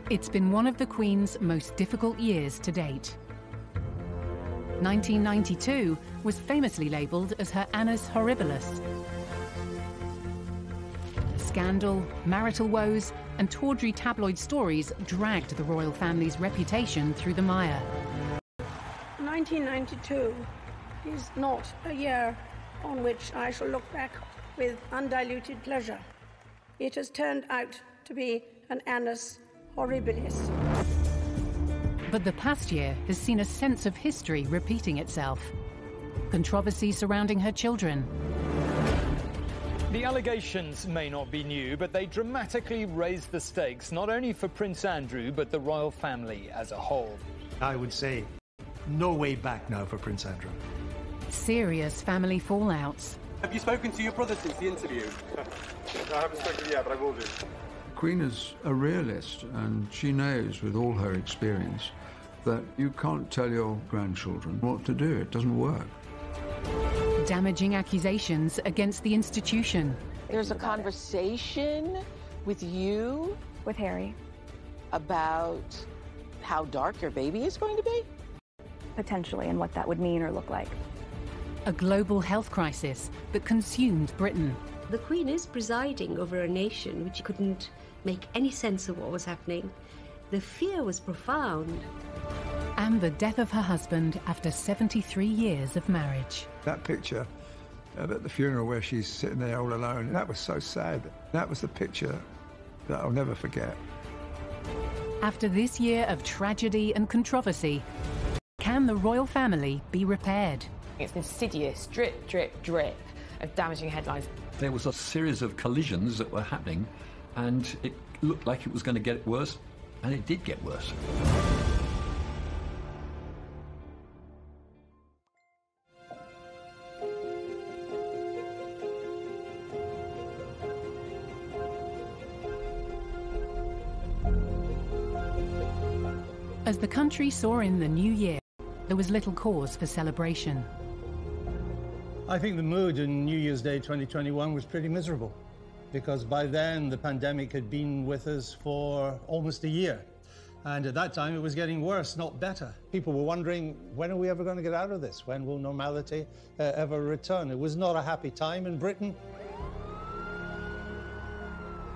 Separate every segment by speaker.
Speaker 1: It's been one of the Queen's most difficult years to date. 1992 was famously labelled as her annus horribilis. Scandal, marital woes and tawdry tabloid stories dragged the royal family's reputation through the mire.
Speaker 2: 1992 is not a year on which I shall look back with undiluted pleasure. It has turned out to be an annus horribilis.
Speaker 1: But the past year has seen a sense of history repeating itself. Controversy surrounding her children.
Speaker 3: The allegations may not be new, but they dramatically raised the stakes, not only for Prince Andrew, but the royal family as a whole.
Speaker 4: I would say no way back now for Prince Andrew.
Speaker 1: Serious family fallouts.
Speaker 5: Have you spoken to your brother since the interview?
Speaker 6: I haven't spoken yet, but I will do.
Speaker 7: Queen is a realist, and she knows with all her experience that you can't tell your grandchildren what to do. It doesn't work.
Speaker 1: Damaging accusations against the institution.
Speaker 8: There's a conversation with you,
Speaker 9: with Harry,
Speaker 8: about how dark your baby is going to be?
Speaker 9: Potentially, and what that would mean or look like.
Speaker 1: A global health crisis that consumed Britain.
Speaker 10: The Queen is presiding over a nation which couldn't make any sense of what was happening. The fear was profound.
Speaker 1: And the death of her husband after 73 years of marriage.
Speaker 11: That picture at the funeral where she's sitting there all alone, that was so sad. That was the picture that I'll never forget.
Speaker 1: After this year of tragedy and controversy, can the royal family be repaired?
Speaker 12: It's an insidious drip, drip, drip of damaging headlines.
Speaker 13: There was a series of collisions that were happening, and it looked like it was going to get worse, and it did get worse.
Speaker 1: As the country saw in the new year, there was little cause for celebration.
Speaker 14: I think the mood in New Year's Day 2021 was pretty miserable, because by then the pandemic had been with us for almost a year. And at that time it was getting worse, not better. People were wondering, when are we ever going to get out of this? When will normality ever return? It was not a happy time in Britain.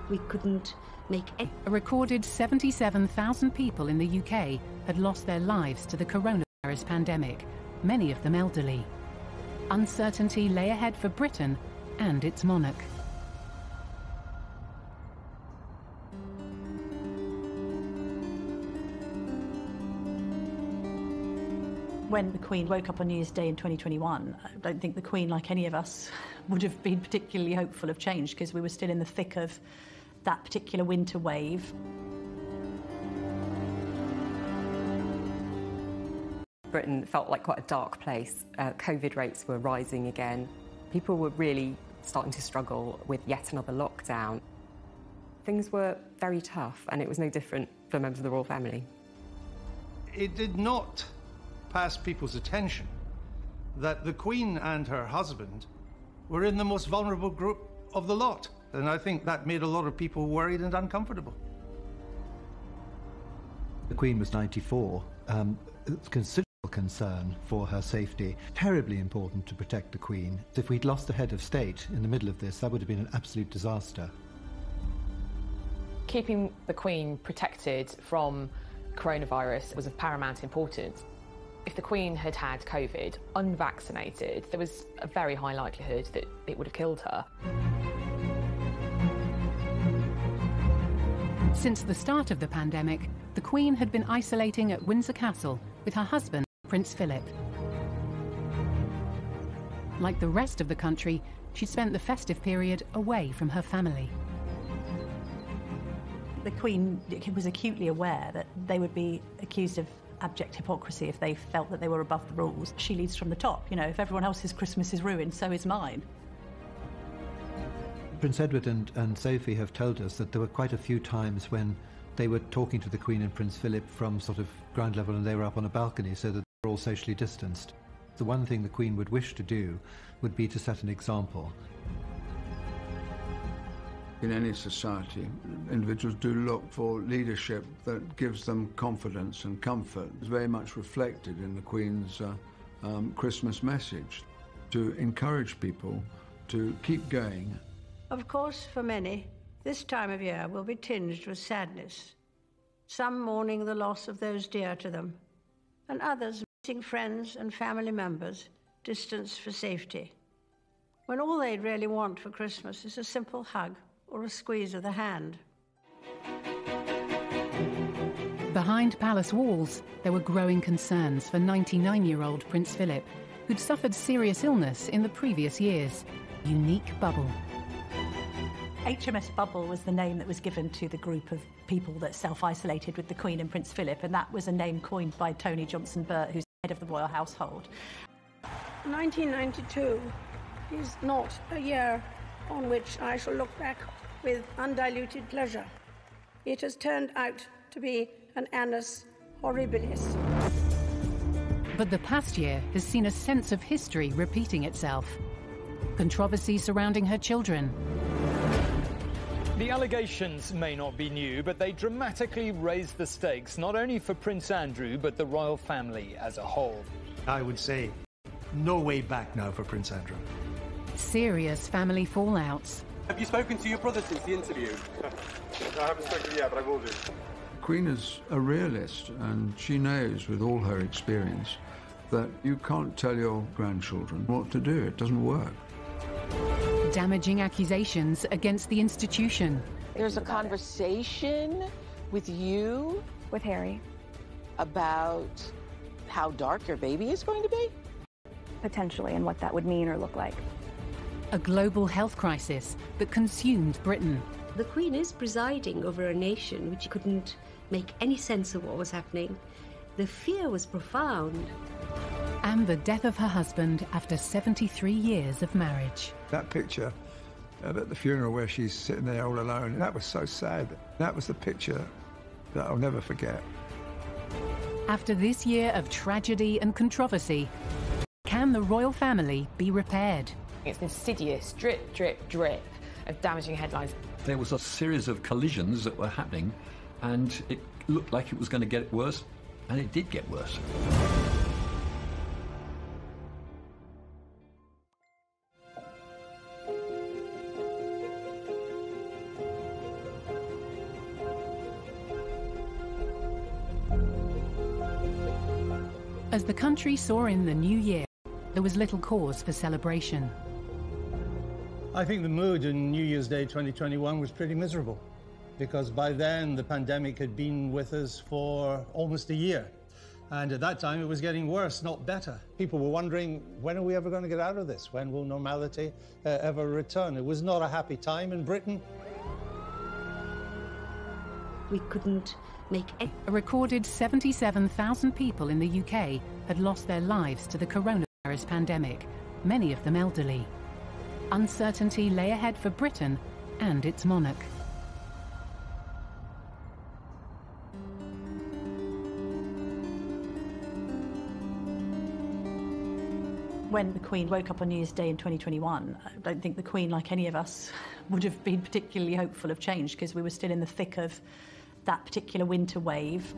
Speaker 10: We couldn't make any...
Speaker 1: A recorded 77,000 people in the UK had lost their lives to the coronavirus pandemic, many of them elderly. Uncertainty lay ahead for Britain and its monarch.
Speaker 15: When the Queen woke up on New Year's Day in 2021, I don't think the Queen, like any of us, would have been particularly hopeful of change, because we were still in the thick of that particular winter wave.
Speaker 16: Britain felt like quite a dark place. COVID rates were rising again. People were really starting to struggle with yet another lockdown. Things were very tough, and it was no different for members of the royal family.
Speaker 14: It did not pass people's attention that the Queen and her husband were in the most vulnerable group of the lot. And I think that made a lot of people worried and uncomfortable.
Speaker 17: The Queen was 94. Considerable concern for her safety. Terribly important to protect the Queen. If we'd lost the head of state in the middle of this, that would have been an absolute disaster.
Speaker 12: Keeping the Queen protected from coronavirus was of paramount importance. If the Queen had had COVID unvaccinated, there was a very high likelihood that it would have killed her.
Speaker 1: Since the start of the pandemic, the Queen had been isolating at Windsor Castle with her husband, Prince Philip. Like the rest of the country, she spent the festive period away from her family.
Speaker 15: The Queen was acutely aware that they would be accused of abject hypocrisy if they felt that they were above the rules. She leads from the top. You know, if everyone else's Christmas is ruined, so is mine.
Speaker 17: Prince Edward and Sophie have told us that there were quite a few times when they were talking to the Queen and Prince Philip from sort of ground level, and they were up on a balcony, so that they were all socially distanced. The one thing the Queen would wish to do would be to set an example.
Speaker 7: In any society, individuals do look for leadership that gives them confidence and comfort. It's very much reflected in the Queen's Christmas message, to encourage people to keep going.
Speaker 2: Of course, for many, this time of year will be tinged with sadness. Some mourning the loss of those dear to them, and others missing friends and family members distanced for safety, when all they'd really want for Christmas is a simple hug or a squeeze of the hand.
Speaker 1: Behind palace walls, there were growing concerns for 99-year-old Prince Philip, who'd suffered serious illness in the previous years. Unique bubble.
Speaker 15: HMS Bubble was the name that was given to the group of people that self-isolated with the Queen and Prince Philip, and that was a name coined by Tony Johnson-Burt, who's head of the royal household.
Speaker 2: 1992 is not a year on which I shall look back with undiluted pleasure. It has turned out to be an annus horribilis.
Speaker 1: But the past year has seen a sense of history repeating itself. Controversy surrounding her children.
Speaker 3: The allegations may not be new, but they dramatically raise the stakes, not only for Prince Andrew, but the royal family as a whole.
Speaker 4: I would say no way back now for Prince Andrew.
Speaker 1: Serious family fallouts.
Speaker 5: Have you spoken to your brother since the interview?
Speaker 6: I haven't spoken yet, but I will do.
Speaker 7: The Queen is a realist, and she knows, with all her experience, that you can't tell your grandchildren what to do. It doesn't work.
Speaker 1: Damaging accusations against the institution.
Speaker 8: There's a conversation with you,
Speaker 9: with Harry,
Speaker 8: about how dark your baby is going to be?
Speaker 9: potentially, and what that would mean or look like.
Speaker 1: A global health crisis that consumed Britain.
Speaker 10: The Queen is presiding over a nation which couldn't make any sense of what was happening. The fear was profound.
Speaker 1: And the death of her husband after 73 years of marriage.
Speaker 11: That picture at the funeral where she's sitting there all alone, that was so sad. That was the picture that I'll never forget.
Speaker 1: After this year of tragedy and controversy, can the royal family be repaired?
Speaker 12: It's insidious, drip, drip, drip of damaging headlines.
Speaker 13: There was a series of collisions that were happening, and it looked like it was going to get worse, and it did get worse.
Speaker 1: As the country saw in the new year, there was little cause for celebration.
Speaker 14: I think the mood in New Year's Day 2021 was pretty miserable, because by then the pandemic had been with us for almost a year. And at that time it was getting worse, not better. People were wondering, when are we ever going to get out of this? When will normality ever return? It was not a happy time in Britain.
Speaker 10: We couldn't make any...
Speaker 1: A recorded 77,000 people in the UK had lost their lives to the coronavirus pandemic, many of them elderly. Uncertainty lay ahead for Britain and its monarch.
Speaker 15: When the Queen woke up on New Year's Day in 2021, I don't think the Queen, like any of us, would have been particularly hopeful of change, because we were still in the thick of that particular winter wave.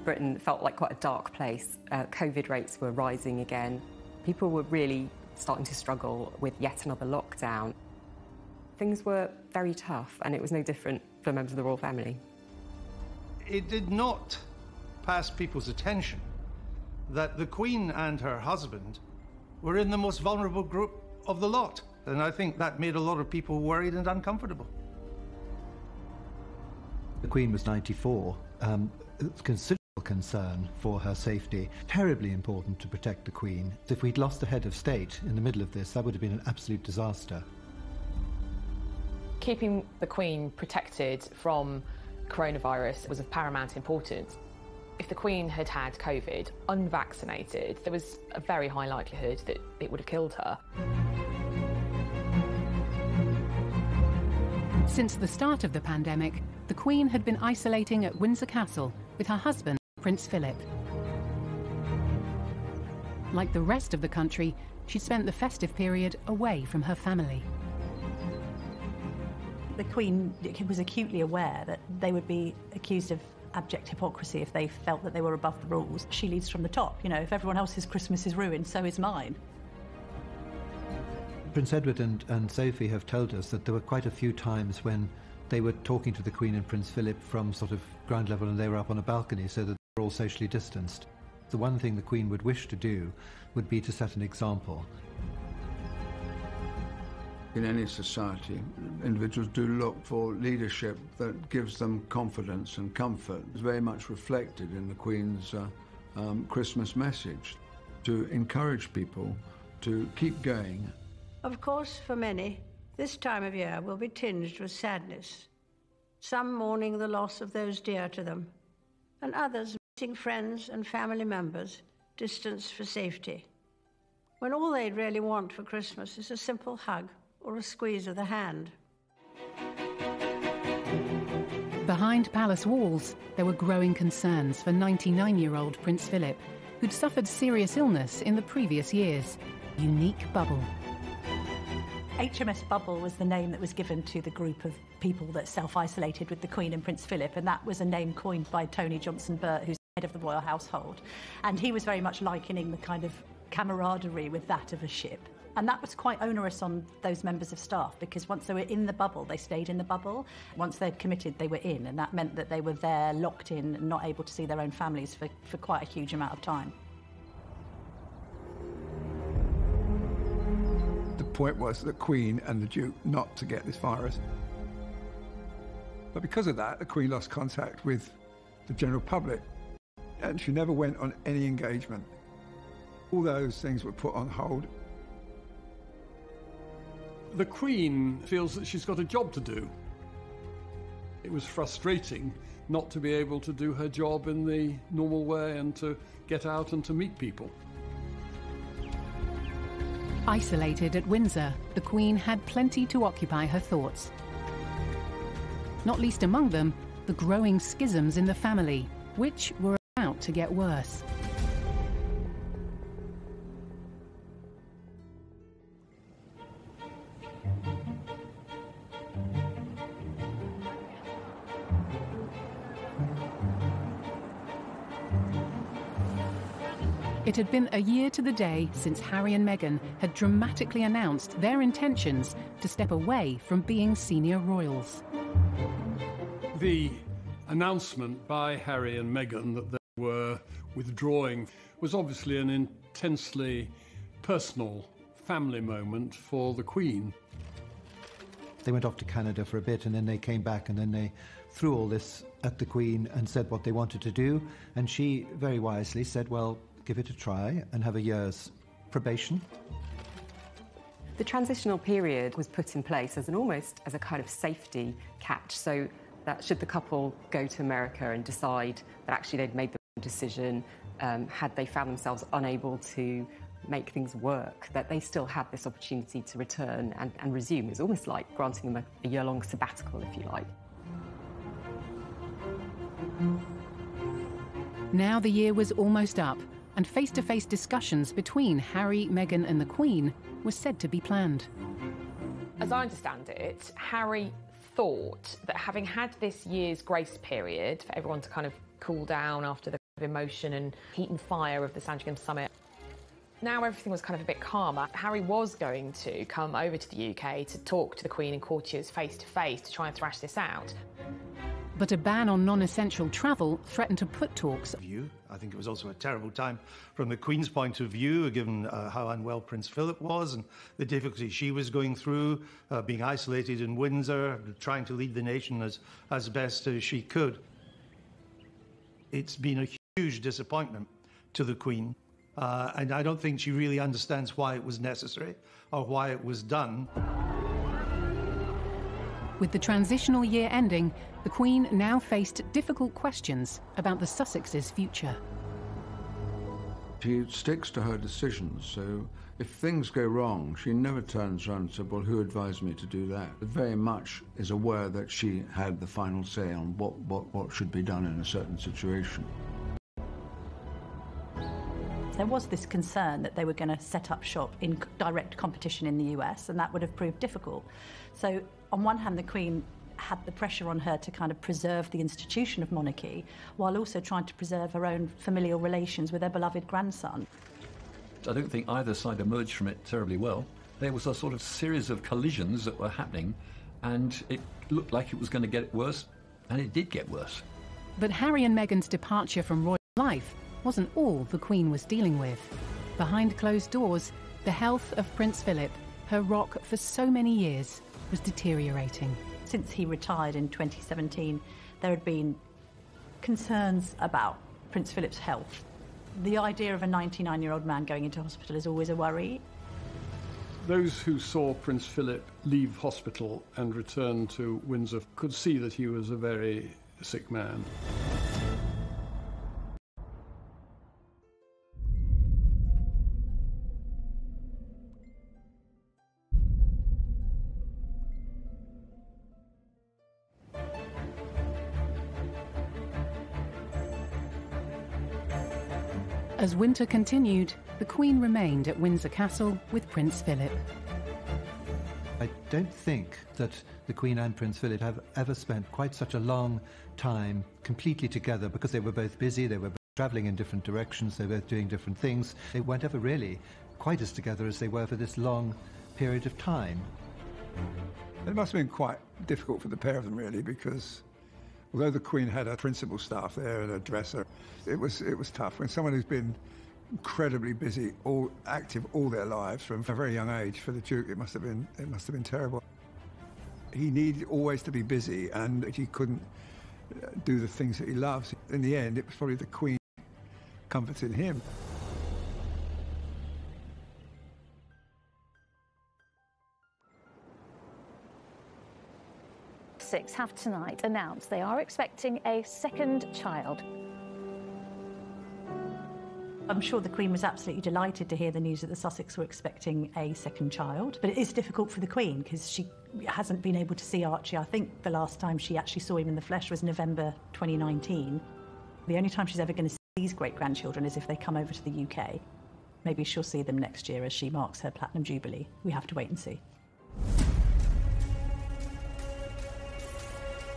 Speaker 16: Britain felt like quite a dark place. COVID rates were rising again. People were really starting to struggle with yet another lockdown. Things were very tough, and it was no different for members of the royal family.
Speaker 14: It did not pass people's attention that the Queen and her husband were in the most vulnerable group of the lot. And I think that made a lot of people worried and uncomfortable.
Speaker 17: The Queen was 94. Considerable concern for her safety. Terribly important to protect the Queen. If we'd lost a head of state in the middle of this, that would have been an absolute disaster.
Speaker 12: Keeping the Queen protected from coronavirus was of paramount importance. If the Queen had had COVID unvaccinated, there was a very high likelihood that it would have killed her.
Speaker 1: Since the start of the pandemic, the Queen had been isolating at Windsor Castle with her husband, Prince Philip. Like the rest of the country, she spent the festive period away from her family.
Speaker 15: The Queen was acutely aware that they would be accused of abject hypocrisy if they felt that they were above the rules. She leads from the top. You know, if everyone else's Christmas is ruined, so is mine.
Speaker 17: Prince Edward and Sophie have told us that there were quite a few times when they were talking to the Queen and Prince Philip from sort of ground level and they were up on a balcony so that they were all socially distanced. The one thing the Queen would wish to do would be to set an example.
Speaker 7: In any society, individuals do look for leadership that gives them confidence and comfort. It's very much reflected in the Queen's Christmas message, to encourage people to keep going.
Speaker 2: Of course, for many, this time of year will be tinged with sadness. Some mourning the loss of those dear to them, and others missing friends and family members, distanced for safety. When all they'd really want for Christmas is a simple hug or a squeeze of the hand.
Speaker 1: Behind palace walls, there were growing concerns for 99-year-old Prince Philip, who'd suffered serious illness in the previous years. Unique bubble.
Speaker 15: HMS Bubble was the name that was given to the group of people that self-isolated with the Queen and Prince Philip, and that was a name coined by Tony Johnson-Burt, who's head of the royal household. And he was very much likening the kind of camaraderie with that of a ship. And that was quite onerous on those members of staff, because once they were in the bubble, they stayed in the bubble. Once they'd committed, they were in, and that meant that they were there, locked in, and not able to see their own families for quite a huge amount of time.
Speaker 11: The point was the Queen and the Duke not to get this virus. But because of that, the Queen lost contact with the general public, and she never went on any engagement. All those things were put on hold.
Speaker 18: The Queen feels that she's got a job to do. It was frustrating not to be able to do her job in the normal way and to get out and to meet people.
Speaker 1: Isolated at Windsor, the Queen had plenty to occupy her thoughts. Not least among them, the growing schisms in the family, which were about to get worse. It had been a year to the day since Harry and Meghan had dramatically announced their intentions to step away from being senior royals.
Speaker 18: The announcement by Harry and Meghan that they were withdrawing was obviously an intensely personal family moment for the Queen.
Speaker 17: They went off to Canada for a bit and then they came back and then they threw all this at the Queen and said what they wanted to do, and she very wisely said, well, give it a try and have a year's probation.
Speaker 16: The transitional period was put in place as almost as a kind of safety catch, so that should the couple go to America and decide that actually they'd made the decision, had they found themselves unable to make things work, that they still had this opportunity to return and resume. It's almost like granting them a year-long sabbatical, if you like.
Speaker 1: Now the year was almost up, and face-to-face discussions between Harry, Meghan and the Queen were said to be planned.
Speaker 12: As I understand it, Harry thought that having had this year's grace period for everyone to kind of cool down after the emotion and heat and fire of the Sandringham summit, now everything was kind of a bit calmer. Harry was going to come over to the UK to talk to the Queen and courtiers face-to-face to try and thrash this out.
Speaker 1: But a ban on non-essential travel threatened to put talks.
Speaker 14: I think it was also a terrible time from the Queen's point of view, given how unwell Prince Philip was and the difficulty she was going through, being isolated in Windsor, trying to lead the nation as best as she could. It's been a huge disappointment to the Queen, and I don't think she really understands why it was necessary or why it was done.
Speaker 1: With the transitional year ending, the Queen now faced difficult questions about the Sussexes' future.
Speaker 7: She sticks to her decisions, so if things go wrong, she never turns around and says, well, who advised me to do that? It very much is aware that she had the final say on what should be done in a certain situation.
Speaker 15: There was this concern that they were going to set up shop in direct competition in the US, and that would have proved difficult. So on one hand, the Queen had the pressure on her to kind of preserve the institution of monarchy while also trying to preserve her own familial relations with her beloved grandson.
Speaker 13: I don't think either side emerged from it terribly well. There was a sort of series of collisions that were happening, and it looked like it was going to get worse, and it did get worse.
Speaker 1: But Harry and Meghan's departure from royal life wasn't all the Queen was dealing with. Behind closed doors, the health of Prince Philip, her rock for so many years, was deteriorating.
Speaker 15: Since he retired in 2017, there had been concerns about Prince Philip's health. The idea of a 99-year-old man going into hospital is always a worry.
Speaker 18: Those who saw Prince Philip leave hospital and return to Windsor could see that he was a very sick man.
Speaker 1: As winter continued, the Queen remained at Windsor Castle with Prince Philip.
Speaker 17: I don't think that the Queen and Prince Philip have ever spent quite such a long time completely together, because they were both busy, they were both travelling in different directions, they were both doing different things. They weren't ever really quite as together as they were for this long period of time.
Speaker 11: It must have been quite difficult for the pair of them, really, because although the Queen had her principal staff there and a dresser, it was tough. When someone who's been incredibly busy, active all their lives from a very young age, for the Duke, it must have been terrible. He needed always to be busy, and he couldn't do the things that he loves. In the end, it was probably the Queen comforted him.
Speaker 19: Sussex have tonight announced they are expecting a second child.
Speaker 15: I'm sure the Queen was absolutely delighted to hear the news that the Sussex were expecting a second child, but it is difficult for the Queen because she hasn't been able to see Archie. I think the last time she actually saw him in the flesh was November 2019. The only time she's ever going to see these great-grandchildren is if they come over to the UK. Maybe she'll see them next year as she marks her Platinum Jubilee. We have to wait and see.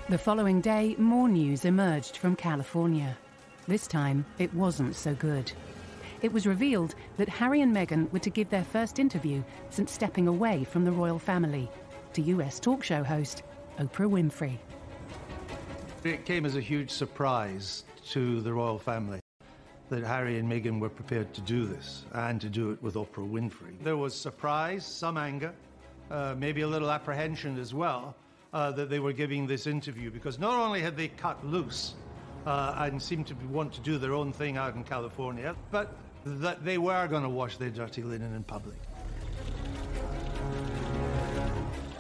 Speaker 1: The following day, more news emerged from California. This time, it wasn't so good. It was revealed that Harry and Meghan were to give their first interview since stepping away from the royal family to US talk show host Oprah Winfrey.
Speaker 4: It came as a huge surprise to the royal family that Harry and Meghan were prepared to do this, and to do it with Oprah Winfrey. There was surprise, some anger, maybe a little apprehension as well, that they were giving this interview, because not only had they cut loose and seemed to want to do their own thing out in California, but that they were going to wash their dirty linen in public.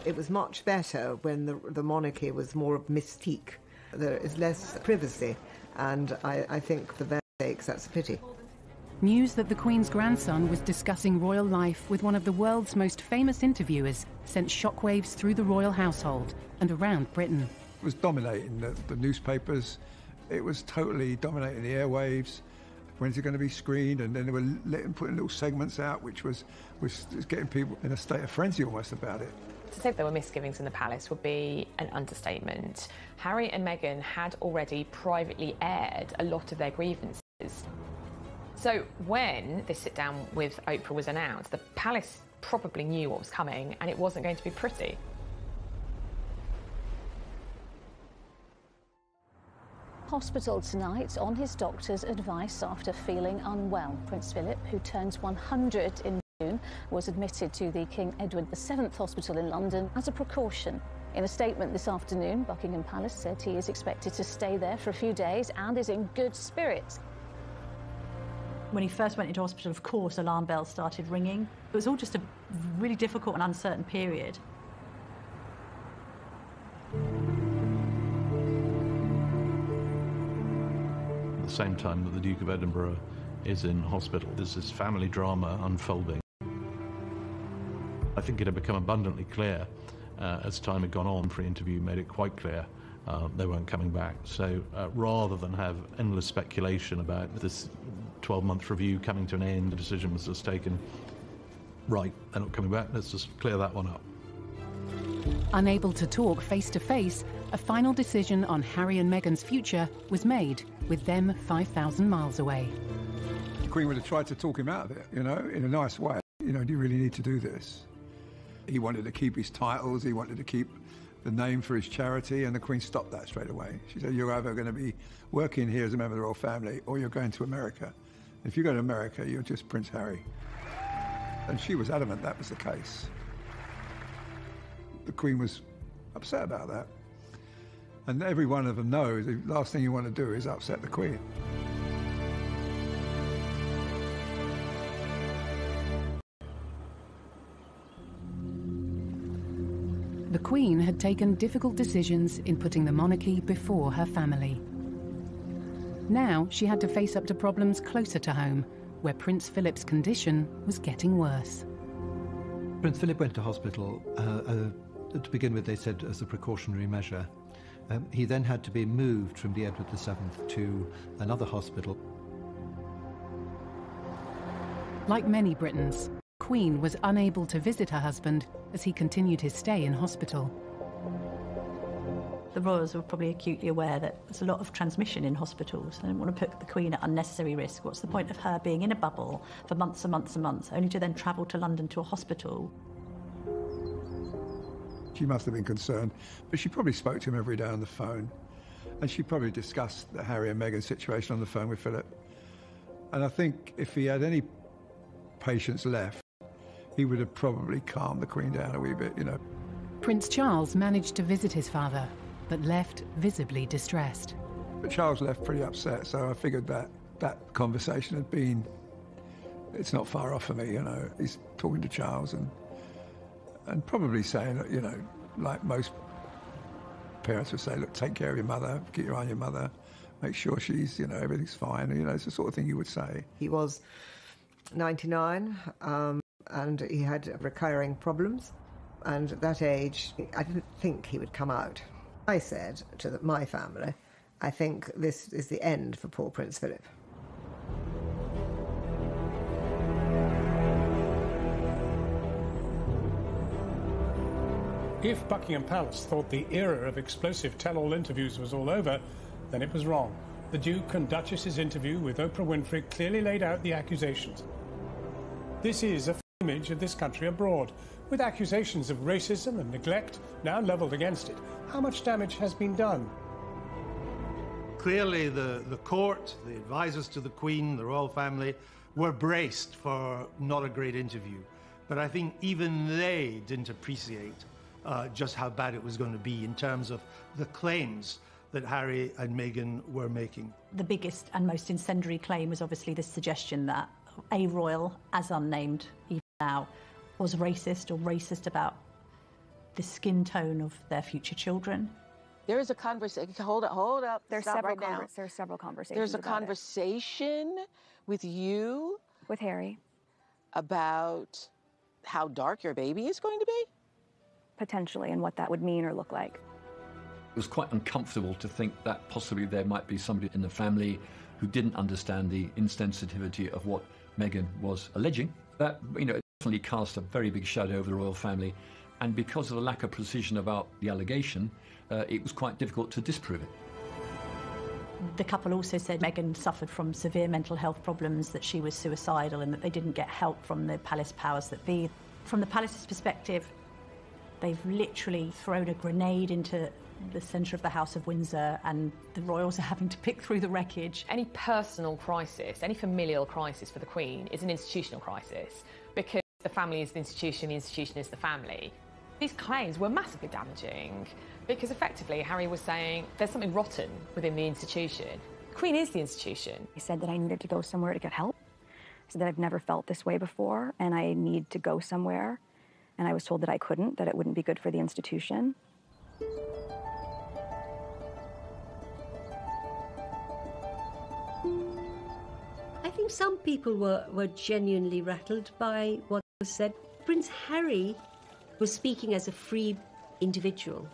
Speaker 20: It was much better when the monarchy was more of mystique. There is less privacy, and I think for their sakes that's a pity.
Speaker 1: News that the Queen's grandson was discussing royal life with one of the world's most famous interviewers sent shockwaves through the royal household and around Britain.
Speaker 11: It was dominating the newspapers. It was totally dominating the airwaves. When's it going to be screened? And then they were putting little segments out, which was getting people in a state of frenzy almost about it.
Speaker 12: To say there were misgivings in the palace would be an understatement. Harry and Meghan had already privately aired a lot of their grievances. So when this sit-down with Oprah was announced, the palace probably knew what was coming, and it wasn't going to be pretty.
Speaker 19: Hospital tonight on his doctor's advice after feeling unwell. Prince Philip, who turns 100 in June, was admitted to the King Edward VII Hospital in London as a precaution. In a statement this afternoon, Buckingham Palace said he is expected to stay there for a few days and is in good spirits.
Speaker 15: When he first went into hospital, of course, alarm bells started ringing. It was all just a really difficult and uncertain period.
Speaker 21: At the same time that the Duke of Edinburgh is in hospital, there's this family drama unfolding. I think it had become abundantly clear as time had gone on. Free interview made it quite clear they weren't coming back. So rather than have endless speculation about this 12-month review coming to an end, the decision was just taken, right, they're not coming back, let's just clear that one up.
Speaker 1: Unable to talk face-to-face, a final decision on Harry and Meghan's future was made, with them 5,000 miles away.
Speaker 11: The Queen would have tried to talk him out of it, in a nice way. Do you really need to do this? He wanted to keep his titles, he wanted to keep the name for his charity, and the Queen stopped that straight away. She said, you're either going to be working here as a member of the royal family, or you're going to America. If you go to America, you're just Prince Harry. And she was adamant that was the case. The Queen was upset about that. And every one of them knows the last thing you want to do is upset the Queen.
Speaker 1: The Queen had taken difficult decisions in putting the monarchy before her family. Now she had to face up to problems closer to home, where Prince Philip's condition was getting worse.
Speaker 17: Prince Philip went to hospital. To begin with, they said as a precautionary measure. He then had to be moved from the Edward VII to another hospital.
Speaker 1: Like many Britons, Queen was unable to visit her husband as he continued his stay in hospital.
Speaker 15: The royals were probably acutely aware that there's a lot of transmission in hospitals. They didn't want to put the Queen at unnecessary risk. What's the point of her being in a bubble for months and months and months, only to then travel to London to a hospital?
Speaker 11: She must have been concerned, but she probably spoke to him every day on the phone. And she probably discussed the Harry and Meghan situation on the phone with Philip. And I think if he had any patience left, he would have probably calmed the Queen down a wee bit,
Speaker 1: Prince Charles managed to visit his father, but left visibly distressed.
Speaker 11: But Charles left pretty upset, so I figured that conversation had been, it's not far off for me, He's talking to Charles and probably saying, like most parents would say, look, take care of your mother, keep your eye on your mother, make sure she's, everything's fine. It's the sort of thing you would say.
Speaker 20: He was 99, and he had recurring problems. And at that age, I didn't think he would come out. I said to my family, I think this is the end for poor Prince Philip.
Speaker 3: If Buckingham Palace thought the era of explosive tell-all interviews was all over, then it was wrong. The Duke and Duchess's interview with Oprah Winfrey clearly laid out the accusations. This is a image of this country abroad, with accusations of racism and neglect now levelled against it. How much damage has been done?
Speaker 4: Clearly, the court, the advisors to the Queen, the royal family, were braced for not a great interview. But I think even they didn't appreciate just how bad it was going to be in terms of the claims that Harry and Meghan were making.
Speaker 15: The biggest and most incendiary claim was obviously the suggestion that a royal, as unnamed even now, was racist or racist about the skin tone of their future children.
Speaker 8: There is a conversation. Hold up.
Speaker 9: There's
Speaker 8: Stop
Speaker 9: several
Speaker 8: right now.
Speaker 9: There's several conversations.
Speaker 8: There's a
Speaker 9: about
Speaker 8: conversation with you,
Speaker 9: with Harry,
Speaker 8: about how dark your baby is going to be.
Speaker 9: Potentially, and what that would mean or look like.
Speaker 13: It was quite uncomfortable to think that possibly there might be somebody in the family who didn't understand the insensitivity of what Meghan was alleging. That, it definitely cast a very big shadow over the royal family. And because of the lack of precision about the allegation, it was quite difficult to disprove it.
Speaker 15: The couple also said Meghan suffered from severe mental health problems, that she was suicidal, and that they didn't get help from the palace powers that be. From the palace's perspective, they've literally thrown a grenade into the centre of the House of Windsor, and the royals are having to pick through the wreckage.
Speaker 12: Any personal crisis, any familial crisis for the Queen is an institutional crisis, because the family is the institution is the family. These claims were massively damaging, because effectively Harry was saying there's something rotten within the institution. The Queen is the institution.
Speaker 9: He said that I needed to go somewhere to get help. He said that I've never felt this way before, and I need to go somewhere. And I was told that I couldn't, that it wouldn't be good for the institution.
Speaker 10: I think some people were genuinely rattled by what was said. Prince Harry was speaking as a free individual.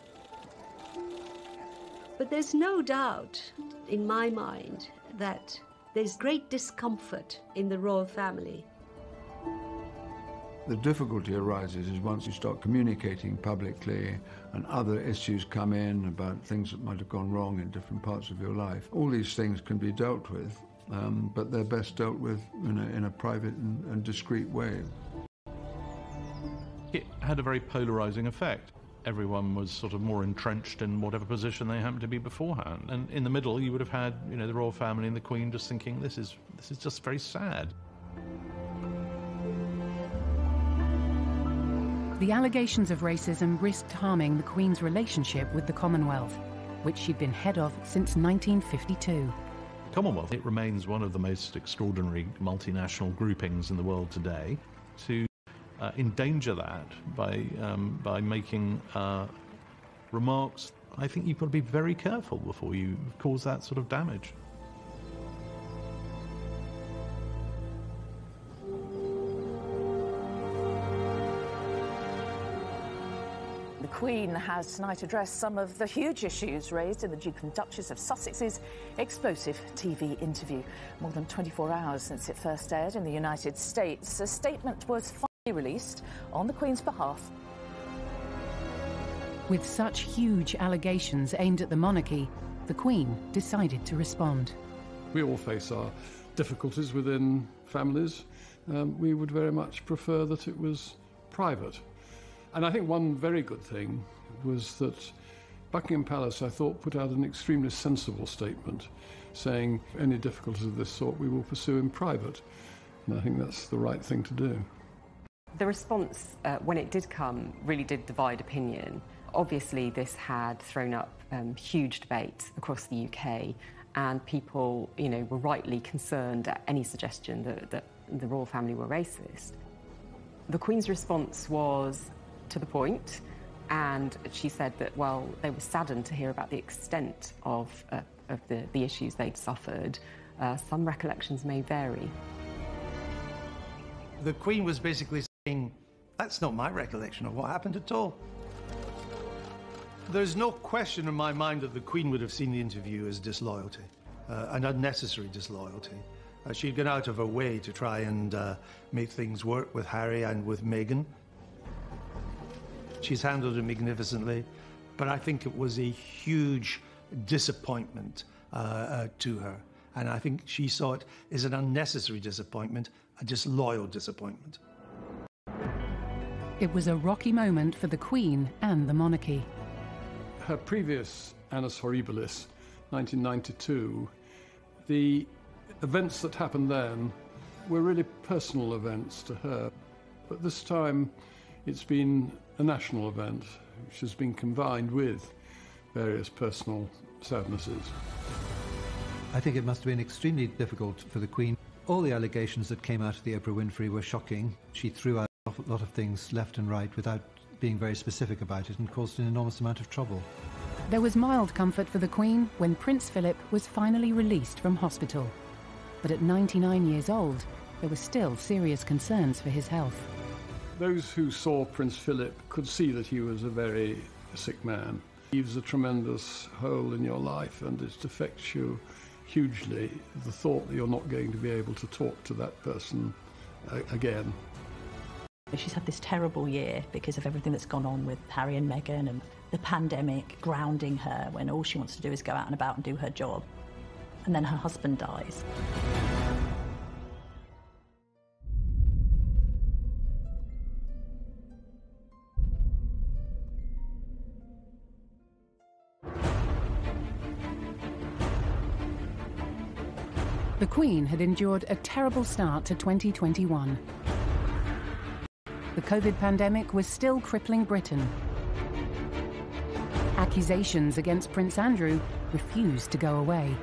Speaker 10: But there's no doubt in my mind that There's great discomfort in the royal family.
Speaker 7: The difficulty arises is once you start communicating publicly and other issues come in about things that might have gone wrong in different parts of your life. All these things can be dealt with, but they're best dealt with in a private and discreet way.
Speaker 21: It had a very polarising effect. Everyone was sort of more entrenched in whatever position they happened to be beforehand. And in the middle, you would have had, the royal family and the Queen just thinking, this is just very sad.
Speaker 1: The allegations of racism risked harming the Queen's relationship with the Commonwealth, which she'd been head of since 1952.
Speaker 21: The Commonwealth, it remains one of the most extraordinary multinational groupings in the world today. To endanger that by making remarks, I think you've got to be very careful before you cause that sort of damage.
Speaker 5: The Queen has tonight addressed some of the huge issues raised in the Duke and Duchess of Sussex's explosive TV interview. More than 24 hours since it first aired in the United States, a statement was finally released on the Queen's behalf.
Speaker 1: With such huge allegations aimed at the monarchy, the Queen decided to respond.
Speaker 18: We all face our difficulties within families. We would very much prefer that it was private. And I think one very good thing was that Buckingham Palace, I thought, put out an extremely sensible statement saying any difficulties of this sort we will pursue in private. And I think that's the right thing to do.
Speaker 16: The response, when it did come, really did divide opinion. Obviously, this had thrown up huge debate across the UK, and people, were rightly concerned at any suggestion that the royal family were racist. The Queen's response was to the point, and she said that, well, they were saddened to hear about the extent of the issues they'd suffered. Some recollections may vary.
Speaker 4: The Queen was basically saying, that's not my recollection of what happened at all. There's no question in my mind that the Queen would have seen the interview as disloyalty, an unnecessary disloyalty. She'd gone out of her way to try and make things work with Harry and with Meghan. She's handled it magnificently, but I think it was a huge disappointment to her. And I think she saw it as an unnecessary disappointment, a disloyal disappointment.
Speaker 1: It was a rocky moment for the Queen and the monarchy.
Speaker 18: Her previous Annus Horribilis, 1992, the events that happened then were really personal events to her. But this time, it's been a national event, which has been combined with various personal sadnesses.
Speaker 17: I think it must have been extremely difficult for the Queen. All the allegations that came out of the Oprah Winfrey were shocking. She threw out a lot of things left and right without being very specific about it and caused an enormous amount of trouble.
Speaker 1: There was mild comfort for the Queen when Prince Philip was finally released from hospital. But at 99 years old, there were still serious concerns for his health.
Speaker 18: Those who saw Prince Philip could see that he was a very sick man. He leaves a tremendous hole in your life, and it affects you hugely, the thought that you're not going to be able to talk to that person again.
Speaker 15: She's had this terrible year because of everything that's gone on with Harry and Meghan and the pandemic grounding her when all she wants to do is go out and about and do her job. And then her husband dies.
Speaker 1: The Queen had endured a terrible start to 2021. The COVID pandemic was still crippling Britain. Accusations against Prince Andrew refused to go away.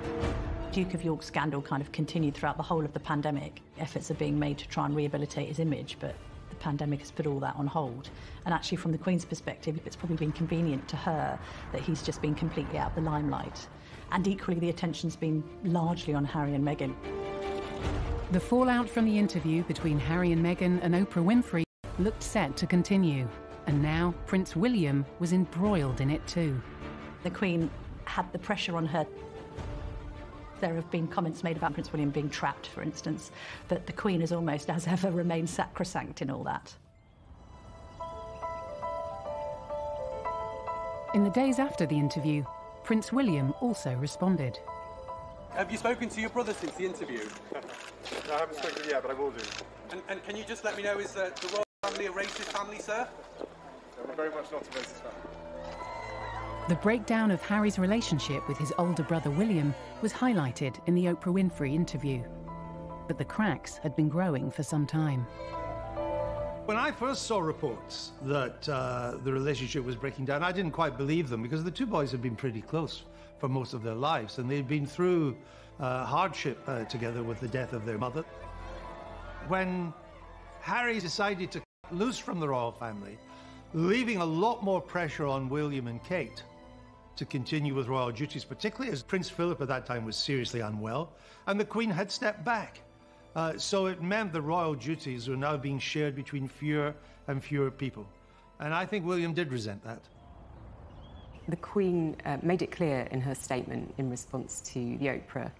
Speaker 15: Duke of York scandal kind of continued throughout the whole of the pandemic. Efforts are being made to try and rehabilitate his image, but the pandemic has put all that on hold. And actually, from the Queen's perspective, it's probably been convenient to her that he's just been completely out of the limelight. And equally, the attention's been largely on Harry and Meghan.
Speaker 1: The fallout from the interview between Harry and Meghan and Oprah Winfrey looked set to continue. And now Prince William was embroiled in it too.
Speaker 15: The Queen had the pressure on her There have been comments made about Prince William being trapped, for instance, but the Queen has almost, as ever, remained sacrosanct in all that.
Speaker 1: In the days after the interview, Prince William also responded.
Speaker 6: Have you spoken to your brother since the interview?
Speaker 22: No, I haven't spoken yet, but I will do.
Speaker 6: And can you just let me know, is the royal family a racist family, sir?
Speaker 22: No, we're very much not a racist family.
Speaker 1: The breakdown of Harry's relationship with his older brother William was highlighted in the Oprah Winfrey interview. But the cracks had been growing for some time.
Speaker 4: When I first saw reports that the relationship was breaking down, I didn't quite believe them, because the two boys had been pretty close for most of their lives, and they'd been through hardship together with the death of their mother. When Harry decided to cut loose from the royal family, leaving a lot more pressure on William and Kate to continue with royal duties, particularly as Prince Philip at that time was seriously unwell, and the Queen had stepped back. So it meant the royal duties were now being shared between fewer and fewer people. And I think William did resent that.
Speaker 16: The Queen made it clear in her statement in response to the Oprah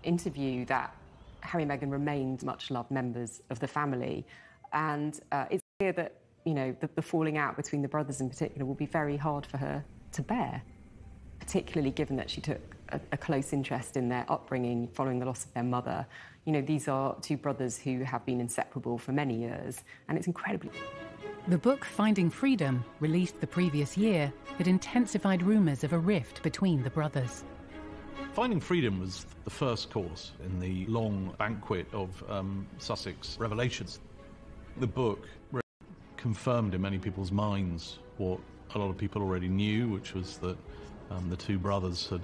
Speaker 16: interview that Harry and Meghan remained much-loved members of the family. And it's clear that, you know, the falling out between the brothers in particular will be very hard for her to bear, particularly given that she took a close interest in their upbringing following the loss of their mother. You know, these are two brothers who have been inseparable for many years, and it's incredibly...
Speaker 1: The book Finding Freedom, released the previous year, had intensified rumours of a rift between the brothers.
Speaker 21: Finding Freedom was the first course in the long banquet of Sussex revelations. The book really confirmed in many people's minds what a lot of people already knew, which was that the two brothers had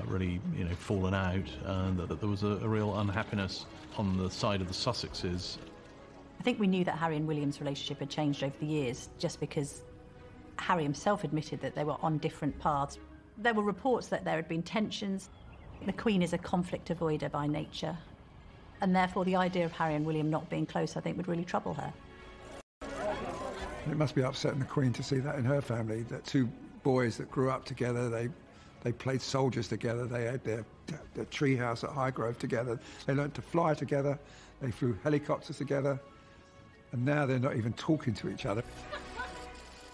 Speaker 21: really, fallen out, and that there was a real unhappiness on the side of the Sussexes.
Speaker 15: I think we knew that Harry and William's relationship had changed over the years, just because Harry himself admitted that they were on different paths. There were reports that there had been tensions. The Queen is a conflict avoider by nature, and therefore the idea of Harry and William not being close, I think, would really trouble her.
Speaker 11: It must be upsetting the Queen to see that in her family, that two boys that grew up together, they played soldiers together, they had their tree house at Highgrove together, they learnt to fly together, they flew helicopters together, and now they're not even talking to each other.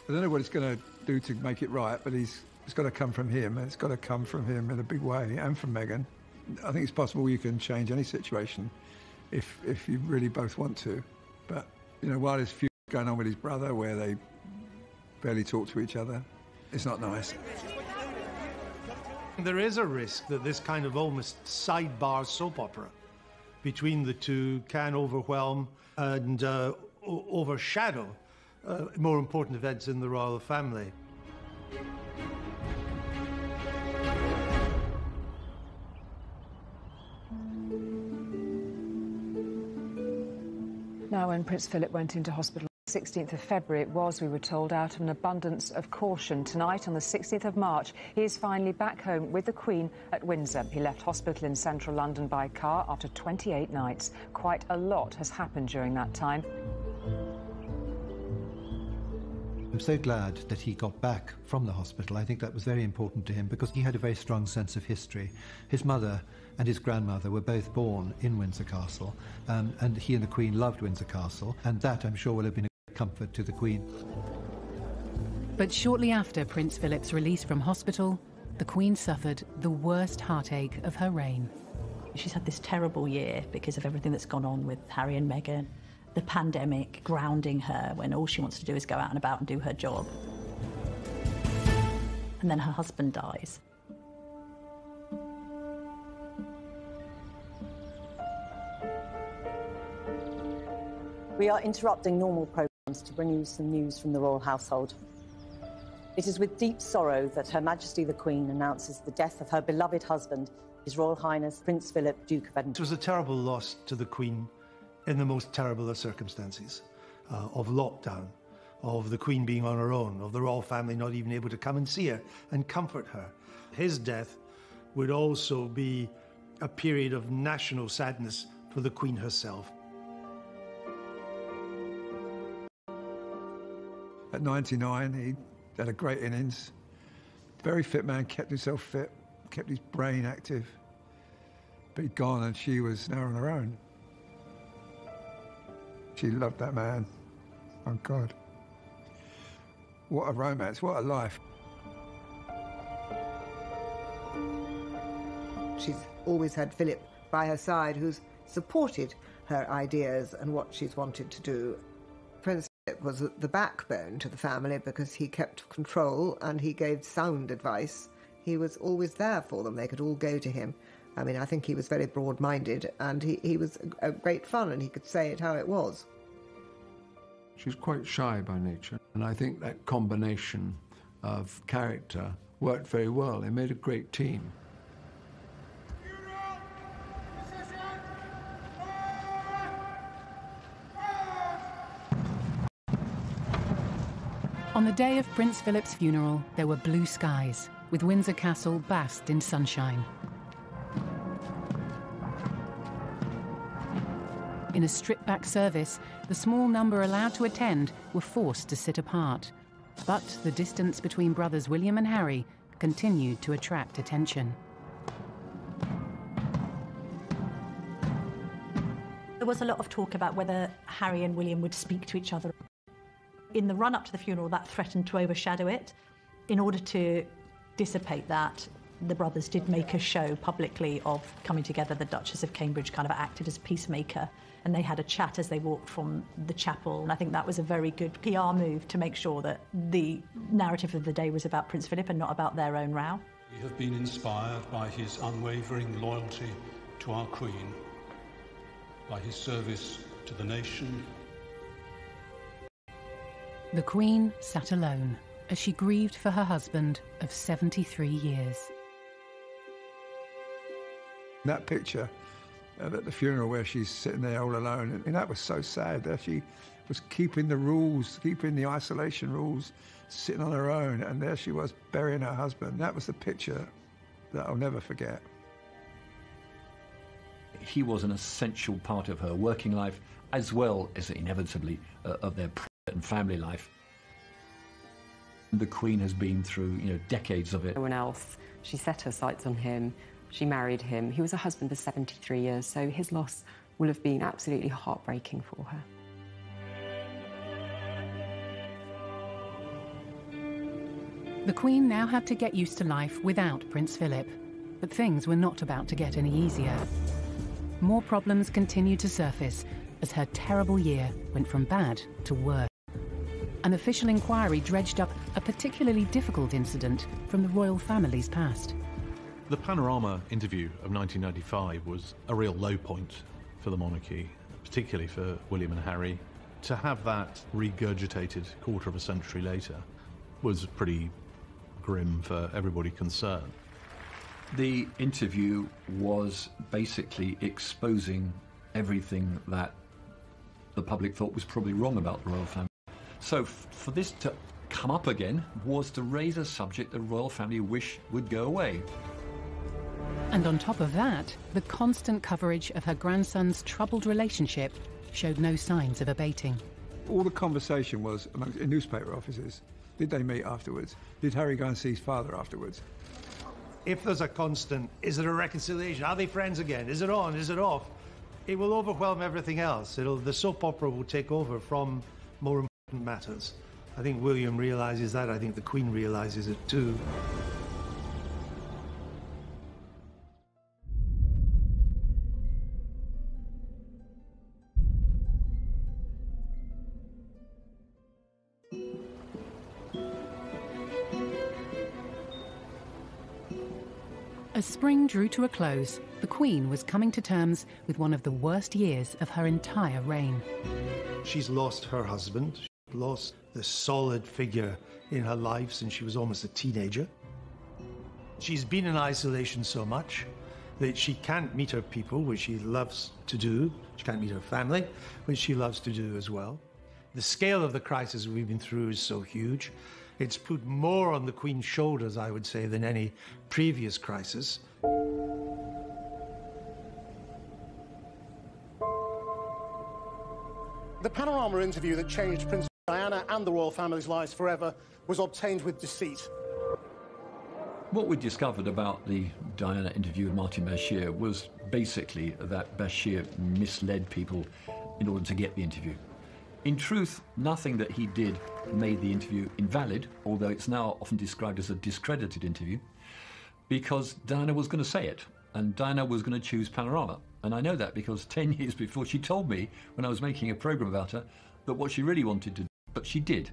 Speaker 11: I don't know what he's going to do to make it right, but it's got to come from him, and it's got to come from him in a big way, and from Meghan. I think it's possible you can change any situation if you really both want to. But, while there's feud going on with his brother, where they barely talk to each other, it's not nice.
Speaker 4: There is a risk that this kind of almost sidebar soap opera between the two can overwhelm and overshadow more important events in the royal family.
Speaker 5: Now, when Prince Philip went into hospital on the 16th of February, it was, we were told, out of an abundance of caution. Tonight, on the 16th of March, he is finally back home with the Queen at Windsor. He left hospital in central London by car after 28 nights. Quite a lot has happened during that time.
Speaker 17: I'm so glad that he got back from the hospital. I think that was very important to him because he had a very strong sense of history. His mother and his grandmother were both born in Windsor Castle, and he and the Queen loved Windsor Castle, and that, I'm sure, will have been a great comfort to the Queen.
Speaker 1: But shortly after Prince Philip's release from hospital, the Queen suffered the worst heartache of her reign.
Speaker 15: She's had this terrible year because of everything that's gone on with Harry and Meghan. The pandemic grounding her when all she wants to do is go out and about and do her job. And then her husband dies.
Speaker 23: We are interrupting normal programmes to bring you some news from the royal household. It is with deep sorrow that Her Majesty the Queen announces the death of her beloved husband, His Royal Highness Prince Philip, Duke of Edinburgh.
Speaker 4: It was a terrible loss to the Queen in the most terrible of circumstances, of lockdown, of the Queen being on her own, of the royal family not even able to come and see her and comfort her. His death would also be a period of national sadness for the Queen herself.
Speaker 11: At 99, he had a great innings. Very fit man, kept himself fit, kept his brain active. be gone, and she was now on her own. She loved that man. Oh, God. What a romance, what a life.
Speaker 20: She's always had Philip by her side, who's supported her ideas and what she's wanted to do. Prince Philip was the backbone to the family because he kept control and he gave sound advice. He was always there for them. They could all go to him. I mean, I think he was very broad-minded, and he was a great fun, and he could say it how it was.
Speaker 7: She's quite shy by nature, and I think that combination of character worked very well. They made a great team.
Speaker 1: On the day of Prince Philip's funeral, there were blue skies, with Windsor Castle basked in sunshine. In a stripped-back service, the small number allowed to attend were forced to sit apart. But the distance between brothers William and Harry continued to attract attention.
Speaker 15: There was a lot of talk about whether Harry and William would speak to each other. In the run-up to the funeral, that threatened to overshadow it. In order to dissipate that, the brothers did make a show publicly of coming together. The Duchess of Cambridge kind of acted as peacemaker, and they had a chat as they walked from the chapel. And I think that was a very good PR move to make sure that the narrative of the day was about Prince Philip and not about their own row.
Speaker 2: We have been inspired by his unwavering loyalty to our Queen, by his service to the nation.
Speaker 1: The Queen sat alone as she grieved for her husband of 73 years.
Speaker 11: That picture at the funeral where she's sitting there all alone, and that was so sad that she was keeping the rules, keeping the isolation rules, sitting on her own, and there she was burying her husband. That was the picture that I'll never forget.
Speaker 13: He was an essential part of her working life, as well as inevitably of their private and family life. The Queen has been through, decades of it.
Speaker 16: No one else. She set her sights on him. She married him. He was a husband for 73 years, so his loss will have been absolutely heartbreaking for her.
Speaker 1: The Queen now had to get used to life without Prince Philip, but things were not about to get any easier. More problems continued to surface as her terrible year went from bad to worse. An official inquiry dredged up a particularly difficult incident from the royal family's past.
Speaker 21: The Panorama interview of 1995 was a real low point for the monarchy, particularly for William and Harry. To have that regurgitated quarter of a century later was pretty grim for everybody concerned.
Speaker 13: The interview was basically exposing everything that the public thought was probably wrong about the royal family. So for this to come up again was to raise a subject the royal family wished would go away.
Speaker 1: And on top of that, the constant coverage of her grandson's troubled relationship showed no signs of abating.
Speaker 11: All the conversation was in newspaper offices. Did they meet afterwards? Did Harry go and see his father afterwards?
Speaker 4: If there's a constant, is it a reconciliation? Are they friends again? Is it on? Is it off? It will overwhelm everything else. The soap opera will take over from more important matters. I think William realises that. I think the Queen realises it too.
Speaker 1: As spring drew to a close, the Queen was coming to terms with one of the worst years of her entire reign.
Speaker 4: She's lost her husband. She's lost the solid figure in her life since she was almost a teenager. She's been in isolation so much that she can't meet her people, which she loves to do. She can't meet her family, which she loves to do as well. The scale of the crisis we've been through is so huge. It's put more on the Queen's shoulders, I would say, than any previous crisis.
Speaker 14: The Panorama interview that changed Princess Diana and the royal family's lives forever was obtained with deceit.
Speaker 13: What we discovered about the Diana interview with Martin Bashir was basically that Bashir misled people in order to get the interview. In truth, nothing that he did made the interview invalid, although it's now often described as a discredited interview, because Diana was going to say it, and Diana was going to choose Panorama. And I know that because 10 years before she told me, when I was making a programme about her, that what she really wanted to do, but she did.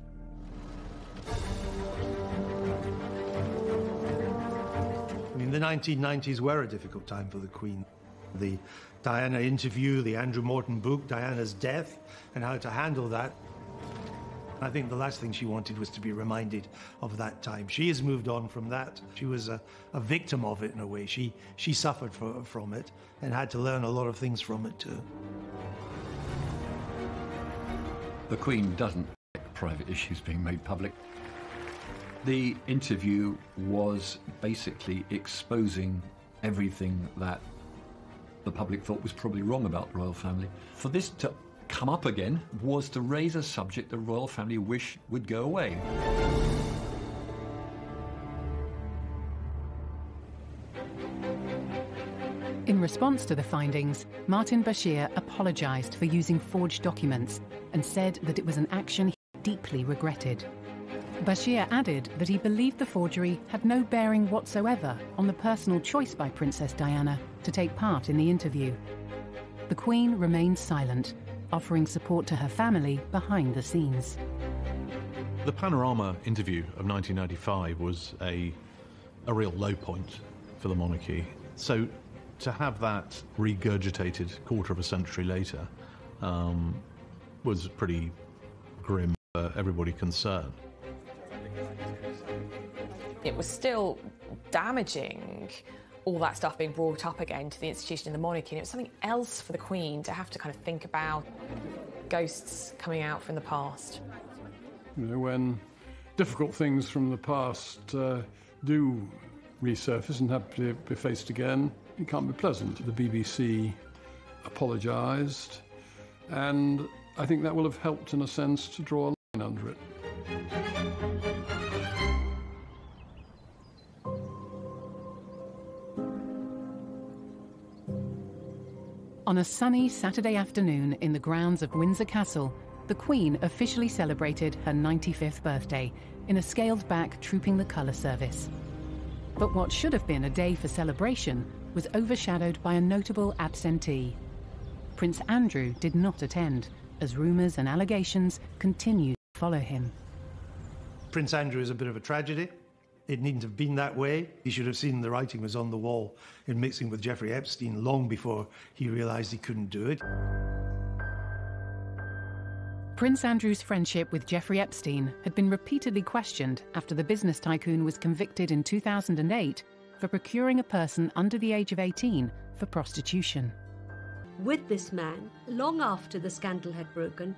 Speaker 4: I mean, the 1990s were a difficult time for the Queen. The Diana interview, the Andrew Morton book, Diana's death, and how to handle that. I think the last thing she wanted was to be reminded of that time. She has moved on from that. She was a victim of it in a way. She suffered from it and had to learn a lot of things from it too.
Speaker 13: The Queen doesn't like private issues being made public. The interview was basically exposing everything that the public thought was probably wrong about the royal family. For this to come up again was to raise a subject the royal family wish would go away.
Speaker 1: In response to the findings, Martin Bashir apologised for using forged documents and said that it was an action he deeply regretted. Bashir added that he believed the forgery had no bearing whatsoever on the personal choice by Princess Diana to take part in the interview. The Queen remained silent, offering support to her family behind the scenes.
Speaker 21: The Panorama interview of 1995 was a real low point for the monarchy. So to have that regurgitated quarter of a century later was pretty grim for everybody concerned.
Speaker 12: It was still damaging, all that stuff being brought up again to the institution in the monarchy, and it was something else for the Queen to have to kind of think about, ghosts coming out from the past.
Speaker 18: You know, when difficult things from the past do resurface and have to be faced again, it can't be pleasant. The BBC apologised, and I think that will have helped in a sense to draw a line under it.
Speaker 1: On a sunny Saturday afternoon in the grounds of Windsor Castle, the Queen officially celebrated her 95th birthday in a scaled-back Trooping the Colour service. But what should have been a day for celebration was overshadowed by a notable absentee. Prince Andrew did not attend, as rumours and allegations continued to follow him.
Speaker 4: Prince Andrew is a bit of a tragedy. It needn't have been that way. He should have seen the writing was on the wall in mixing with Jeffrey Epstein long before he realised he couldn't do it.
Speaker 1: Prince Andrew's friendship with Jeffrey Epstein had been repeatedly questioned after the business tycoon was convicted in 2008 for procuring a person under the age of 18 for prostitution.
Speaker 10: With this man, long after the scandal had broken,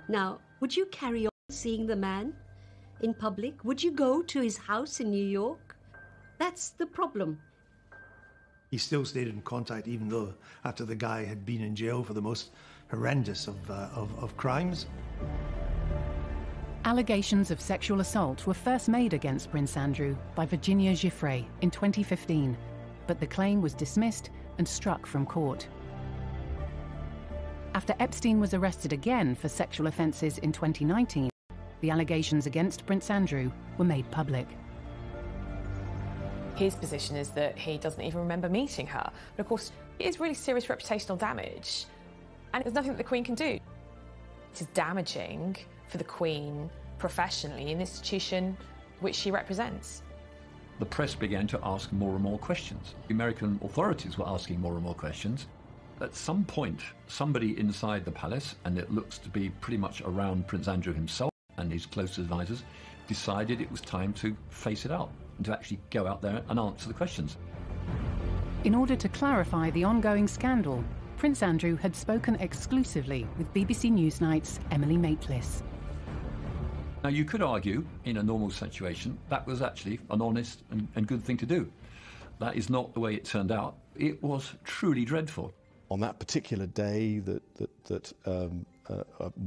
Speaker 10: now, would you carry on seeing the man in public? Would you go to his house in New York? That's the problem.
Speaker 4: He still stayed in contact even though after the guy had been in jail for the most horrendous of crimes.
Speaker 1: Allegations of sexual assault were first made against Prince Andrew by Virginia Giuffre in 2015, but the claim was dismissed and struck from court. After Epstein was arrested again for sexual offences in 2019, the allegations against Prince Andrew were made public.
Speaker 12: His position is that he doesn't even remember meeting her. But of course, it is really serious reputational damage, and there's nothing that the Queen can do. It is damaging for the Queen professionally in the institution which she represents.
Speaker 13: The press began to ask more and more questions. The American authorities were asking more and more questions. At some point, somebody inside the palace, and it looks to be pretty much around Prince Andrew himself and his close advisors, decided it was time to face it out and to actually go out there and answer the questions.
Speaker 1: In order to clarify the ongoing scandal, Prince Andrew had spoken exclusively with BBC Newsnight's Emily Maitlis.
Speaker 13: Now, you could argue, in a normal situation, that was actually an honest and good thing to do. That is not the way it turned out. It was truly dreadful.
Speaker 3: On that particular day that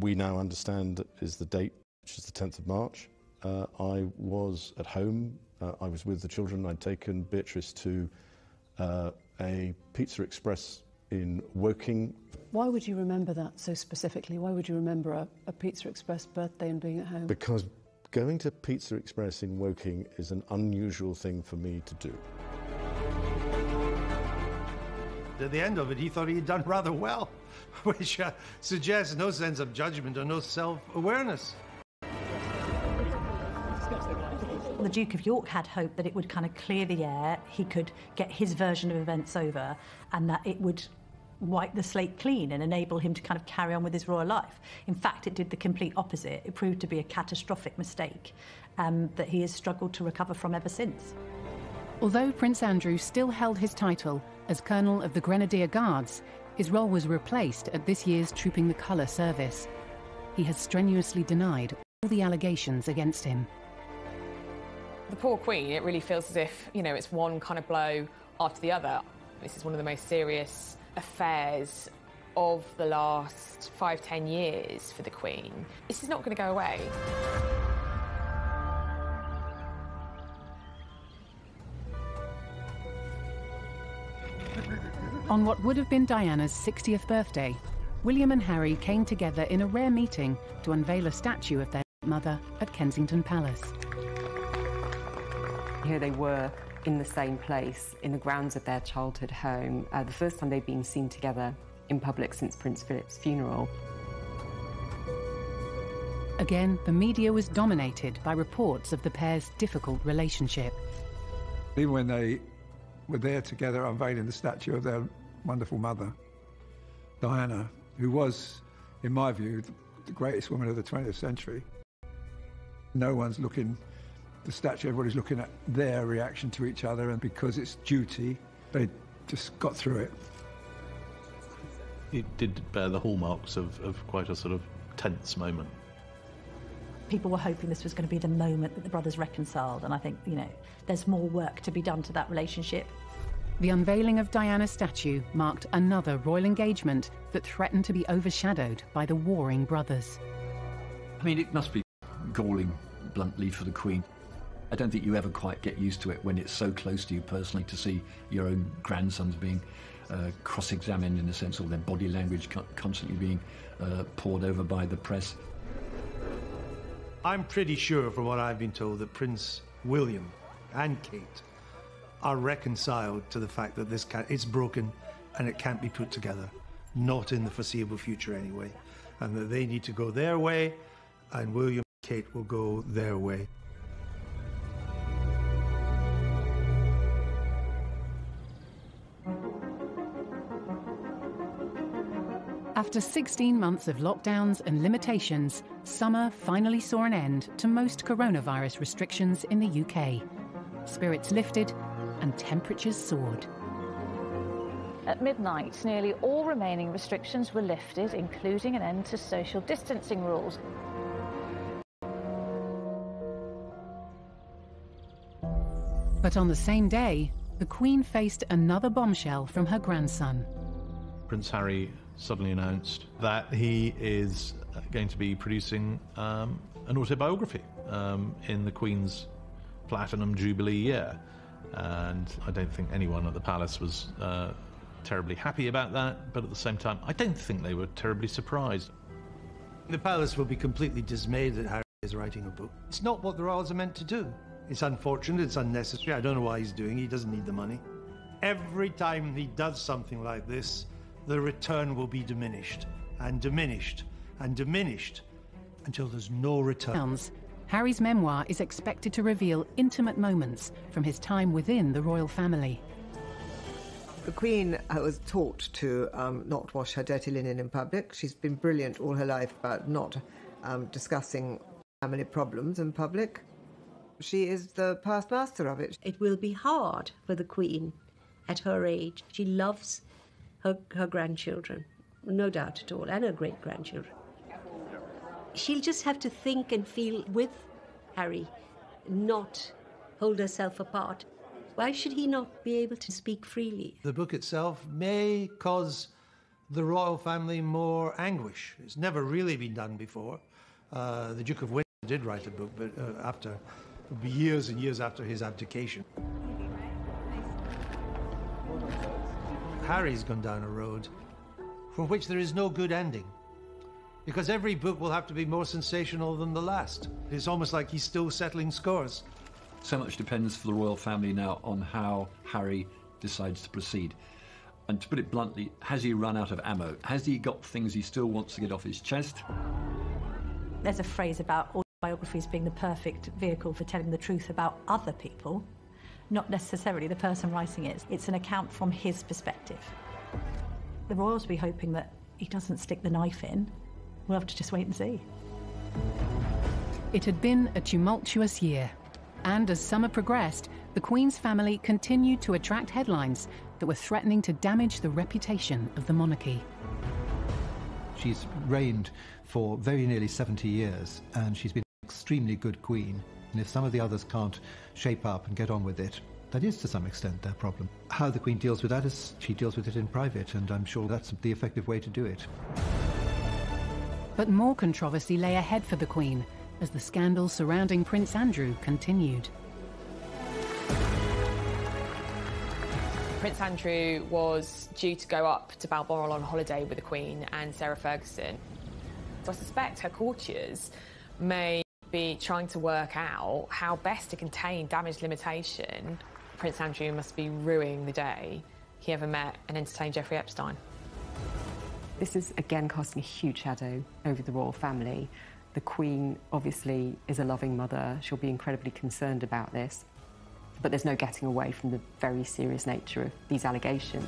Speaker 3: we now understand is the date, which is the 10th of March, I was at home. I was with the children. I'd taken Beatrice to a Pizza Express in Woking.
Speaker 8: Why would you remember that so specifically? Why would you remember a Pizza Express birthday and being at home?
Speaker 3: Because going to Pizza Express in Woking is an unusual thing for me to do.
Speaker 4: At the end of it, he thought he had done rather well, which suggests no sense of judgment or no self-awareness.
Speaker 15: The Duke of York had hope that it would kind of clear the air, he could get his version of events over, and that it would wipe the slate clean and enable him to kind of carry on with his royal life. In fact, it did the complete opposite. It proved to be a catastrophic mistake that he has struggled to recover from ever since.
Speaker 1: Although Prince Andrew still held his title as Colonel of the Grenadier Guards, his role was replaced at this year's Trooping the Colour service. He has strenuously denied all the allegations against him.
Speaker 12: The poor Queen, it really feels as if, you know, it's one kind of blow after the other. This is one of the most serious affairs of the last 5-10 years for the Queen. This is not going to go away.
Speaker 1: On what would have been Diana's 60th birthday, William and Harry came together in a rare meeting to unveil a statue of their mother at Kensington Palace.
Speaker 16: Here they were in the same place, in the grounds of their childhood home, the first time they'd been seen together in public since Prince Philip's funeral.
Speaker 1: Again, the media was dominated by reports of the pair's difficult relationship.
Speaker 11: Even when they were there together unveiling the statue of their wonderful mother, Diana, who was, in my view, the greatest woman of the 20th century. No one's looking at the statue, everybody's looking at their reaction to each other, and because it's duty, they just got through it.
Speaker 21: It did bear the hallmarks of quite a sort of tense moment.
Speaker 15: People were hoping this was going to be the moment that the brothers reconciled, and I think, you know, there's more work to be done to that relationship.
Speaker 1: The unveiling of Diana's statue marked another royal engagement that threatened to be overshadowed by the warring brothers.
Speaker 13: I mean, it must be galling, bluntly, for the Queen. I don't think you ever quite get used to it when it's so close to you personally to see your own grandsons being cross-examined, in a sense, or their body language constantly being poured over by the press.
Speaker 4: I'm pretty sure, from what I've been told, that Prince William and Kate are reconciled to the fact that it's broken and it can't be put together, not in the foreseeable future anyway, and that they need to go their way, and William and Kate will go their way.
Speaker 1: After 16 months of lockdowns and limitations, summer finally saw an end to most coronavirus restrictions in the UK. Spirits lifted and temperatures soared.
Speaker 5: At midnight, nearly all remaining restrictions were lifted, including an end to social distancing rules.
Speaker 1: But on the same day, the Queen faced another bombshell from her grandson.
Speaker 21: Prince Harry suddenly announced that he is going to be producing an autobiography in the Queen's Platinum Jubilee year. And I don't think anyone at the palace was terribly happy about that, but at the same time, I don't think they were terribly surprised.
Speaker 4: The palace will be completely dismayed that Harry is writing a book. It's not what the royals are meant to do. It's unfortunate, it's unnecessary. I don't know why he's doing it. He doesn't need the money. Every time he does something like this, the return will be diminished and diminished and diminished until there's no return.
Speaker 1: Harry's memoir is expected to reveal intimate moments from his time within the royal family.
Speaker 20: The Queen was taught to not wash her dirty linen in public. She's been brilliant all her life about not discussing family problems in public. She is the past master of it.
Speaker 10: It will be hard for the Queen at her age. She loves her grandchildren, no doubt at all, and her great-grandchildren. She'll just have to think and feel with Harry, not hold herself apart. Why should he not be able to speak freely?
Speaker 4: The book itself may cause the royal family more anguish. It's never really been done before. The Duke of Windsor did write a book, but after, it would be years and years after his abdication. Harry's gone down a road from which there is no good ending, because every book will have to be more sensational than the last. It's almost like he's still settling scores.
Speaker 13: So much depends for the royal family now on how Harry decides to proceed. And to put it bluntly, has he run out of ammo? Has he got things he still wants to get off his chest?
Speaker 15: There's a phrase about autobiographies being the perfect vehicle for telling the truth about other people, not necessarily the person writing it. It's an account from his perspective. The royals will be hoping that he doesn't stick the knife in. We'll have to just wait and see.
Speaker 1: It had been a tumultuous year, and as summer progressed, the Queen's family continued to attract headlines that were threatening to damage the reputation of the monarchy.
Speaker 17: She's reigned for very nearly 70 years, and she's been an extremely good queen. And if some of the others can't shape up and get on with it, that is to some extent their problem. How the Queen deals with that is she deals with it in private, and I'm sure that's the effective way to do it.
Speaker 1: But more controversy lay ahead for the Queen as the scandal surrounding Prince Andrew continued.
Speaker 12: Prince Andrew was due to go up to Balmoral on holiday with the Queen and Sarah Ferguson. So I suspect her courtiers may be trying to work out how best to contain damage limitation. Prince Andrew must be ruining the day he ever met and entertained Jeffrey Epstein.
Speaker 16: This is again casting a huge shadow over the royal family. The Queen obviously is a loving mother. She'll be incredibly concerned about this. But there's no getting away from the very serious nature of these allegations.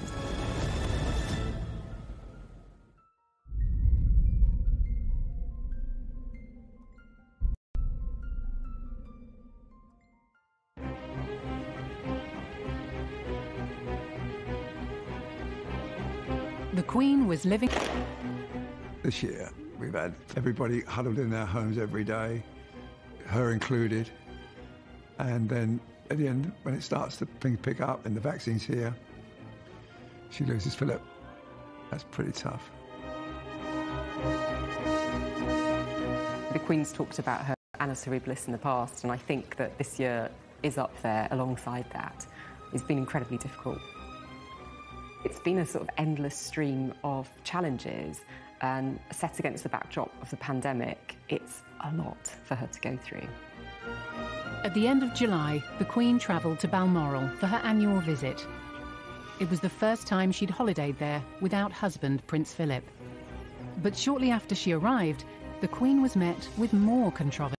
Speaker 1: The Queen was living...
Speaker 11: This year, we've had everybody huddled in their homes every day, her included, and then at the end, when it starts to pick up and the vaccine's here, she loses Philip. That's pretty tough.
Speaker 16: The Queen's talked about her annus horribilis in the past, and I think that this year is up there alongside that. It's been incredibly difficult. It's been a sort of endless stream of challenges, and set against the backdrop of the pandemic, it's a lot for her to go through.
Speaker 1: At the end of July, the Queen travelled to Balmoral for her annual visit. It was the first time she'd holidayed there without husband Prince Philip. But shortly after she arrived, the Queen was met with more controversy.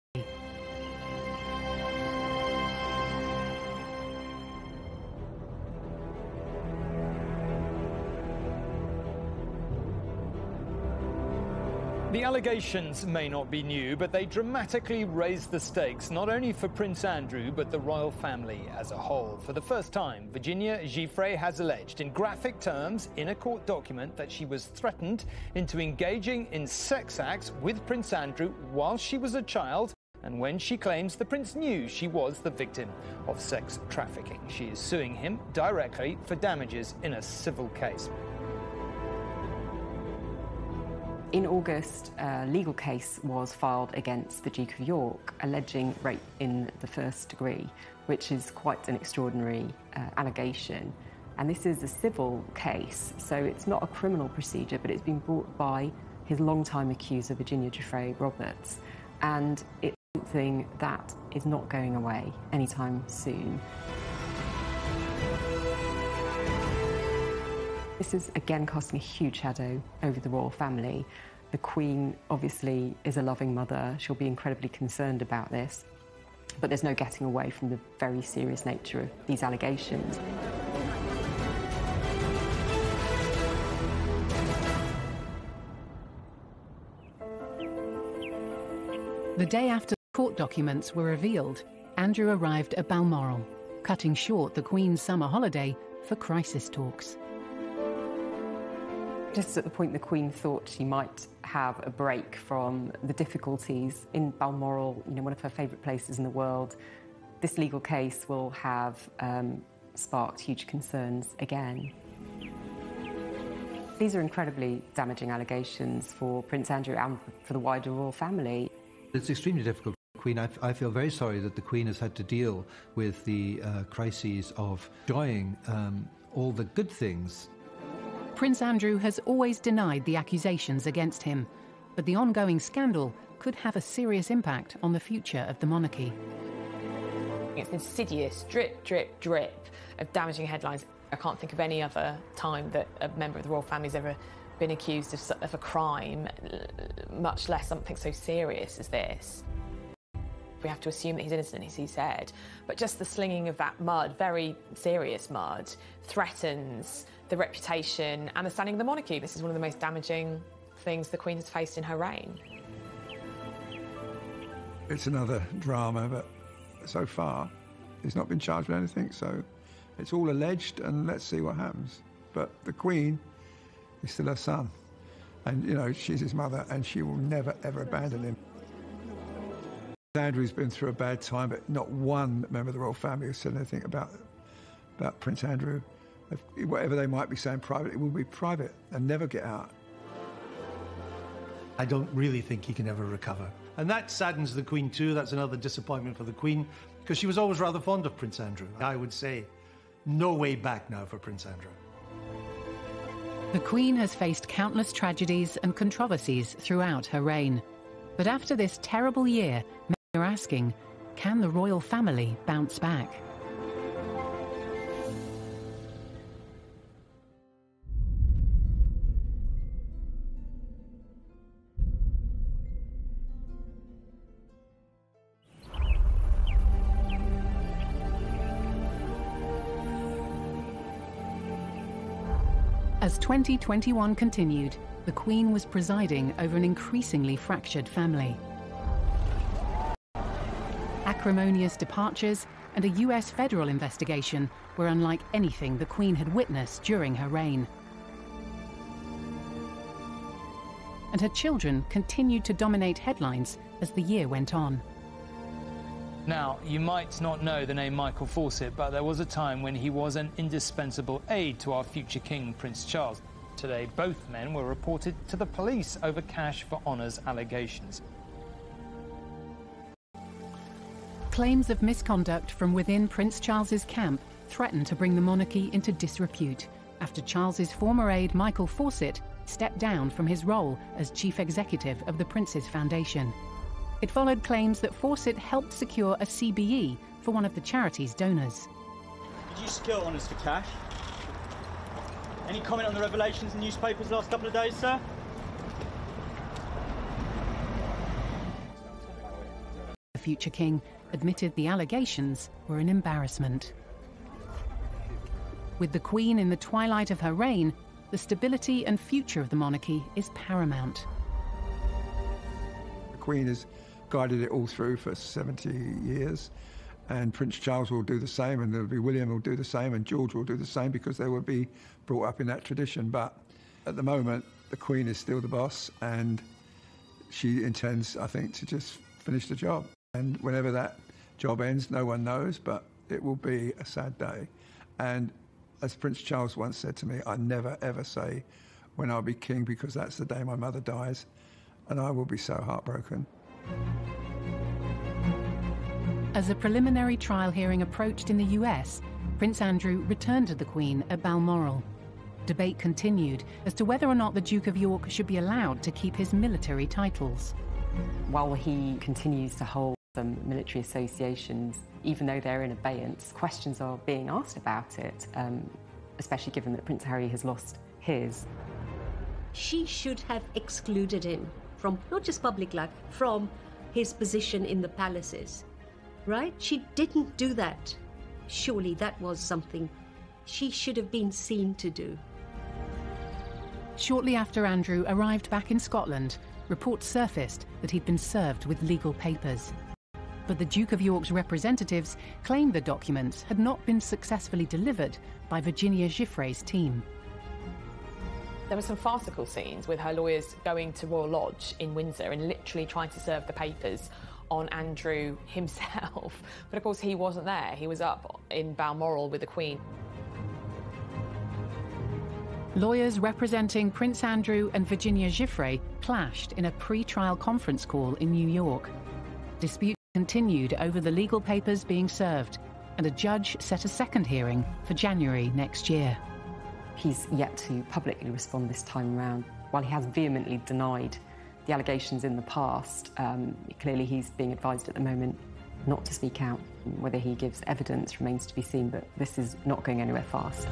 Speaker 6: The allegations may not be new, but they dramatically raise the stakes, not only for Prince Andrew, but the royal family as a whole. For the first time, Virginia Giuffre has alleged in graphic terms in a court document that she was threatened into engaging in sex acts with Prince Andrew while she was a child, and when she claims the prince knew she was the victim of sex trafficking. She is suing him directly for damages in a civil case.
Speaker 16: In August, a legal case was filed against the Duke of York, alleging rape in the first degree, which is quite an extraordinary allegation. And this is a civil case, so it's not a criminal procedure, but it's been brought by his longtime accuser, Virginia Giuffre Roberts. And it's something that is not going away anytime soon. This is again casting a huge shadow over the royal family. The Queen obviously is a loving mother. She'll be incredibly concerned about this. But there's no getting away from the very serious nature of these allegations.
Speaker 1: The day after the court documents were revealed, Andrew arrived at Balmoral, cutting short the Queen's summer holiday for crisis talks.
Speaker 16: Just at the point the Queen thought she might have a break from the difficulties in Balmoral, you know, one of her favourite places in the world, this legal case will have sparked huge concerns again. These are incredibly damaging allegations for Prince Andrew and for the wider royal family.
Speaker 17: It's extremely difficult for Queen, I feel very sorry that the Queen has had to deal with the crises of enjoying all the good things.
Speaker 1: Prince Andrew has always denied the accusations against him, but the ongoing scandal could have a serious impact on the future of the monarchy.
Speaker 12: It's insidious, drip, drip, drip of damaging headlines. I can't think of any other time that a member of the royal family has ever been accused of a crime, much less something so serious as this. We have to assume that he's innocent, as he said, but just the slinging of that mud, very serious mud, threatens the reputation and the standing of the monarchy. This is one of the most damaging things the Queen has faced in her reign.
Speaker 11: It's another drama, but so far he's not been charged with anything, so it's all alleged, and let's see what happens. But the Queen is still her son, and, you know, she's his mother, and she will never, ever abandon him. Andrew's been through a bad time, but not one member of the royal family has said anything about Prince Andrew. Whatever they might be saying private, it will be private and never get out.
Speaker 4: I don't really think he can ever recover. And that saddens the Queen too. That's another disappointment for the Queen, because she was always rather fond of Prince Andrew. I would say no way back now for Prince Andrew.
Speaker 1: The Queen has faced countless tragedies and controversies throughout her reign. But after this terrible year, many are asking, can the royal family bounce back? As 2021 continued, the Queen was presiding over an increasingly fractured family. Acrimonious departures and a US federal investigation were unlike anything the Queen had witnessed during her reign. And her children continued to dominate headlines as the year went on.
Speaker 6: Now, you might not know the name Michael Fawcett, but there was a time when he was an indispensable aide to our future King, Prince Charles. Today, both men were reported to the police over cash for honours allegations.
Speaker 1: Claims of misconduct from within Prince Charles's camp threatened to bring the monarchy into disrepute after Charles's former aide Michael Fawcett stepped down from his role as chief executive of the Prince's Foundation. It followed claims that Fawcett helped secure a CBE for one of the charity's donors.
Speaker 9: Did you secure honours for cash? Any comment on the revelations in newspapers the last couple of days, sir?
Speaker 1: The future king admitted the allegations were an embarrassment. With the Queen in the twilight of her reign, the stability and future of the monarchy is paramount.
Speaker 11: The Queen has guided it all through for 70 years, and Prince Charles will do the same, and there'll be William will do the same, and George will do the same, because they will be brought up in that tradition. But at the moment, the Queen is still the boss, and she intends, I think, to just finish the job. And whenever that job ends, no one knows, but it will be a sad day. And as Prince Charles once said to me, I never ever say when I'll be king, because that's the day my mother dies, and I will be so heartbroken.
Speaker 1: As a preliminary trial hearing approached in the US, Prince Andrew returned to the Queen at Balmoral. Debate continued as to whether or not the Duke of York should be allowed to keep his military titles.
Speaker 16: While he continues to hold some military associations, even though they're in abeyance, questions are being asked about it, especially given that Prince Harry has lost his.
Speaker 10: She should have excluded him from not just public life, from his position in the palaces, right? She didn't do that. Surely that was something she should have been seen to do.
Speaker 1: Shortly after Andrew arrived back in Scotland, reports surfaced that he'd been served with legal papers. But the Duke of York's representatives claimed the documents had not been successfully delivered by Virginia Giuffre's team.
Speaker 12: There were some farcical scenes with her lawyers going to Royal Lodge in Windsor and literally trying to serve the papers on Andrew himself. But of course he wasn't there. He was up in Balmoral with the Queen.
Speaker 1: Lawyers representing Prince Andrew and Virginia Giuffre clashed in a pre-trial conference call in New York. Dispute continued over the legal papers being served, and a judge set a second hearing for January next year.
Speaker 16: He's yet to publicly respond this time around. While he has vehemently denied the allegations in the past, clearly he's being advised at the moment not to speak out. Whether he gives evidence remains to be seen, but this is not going anywhere fast.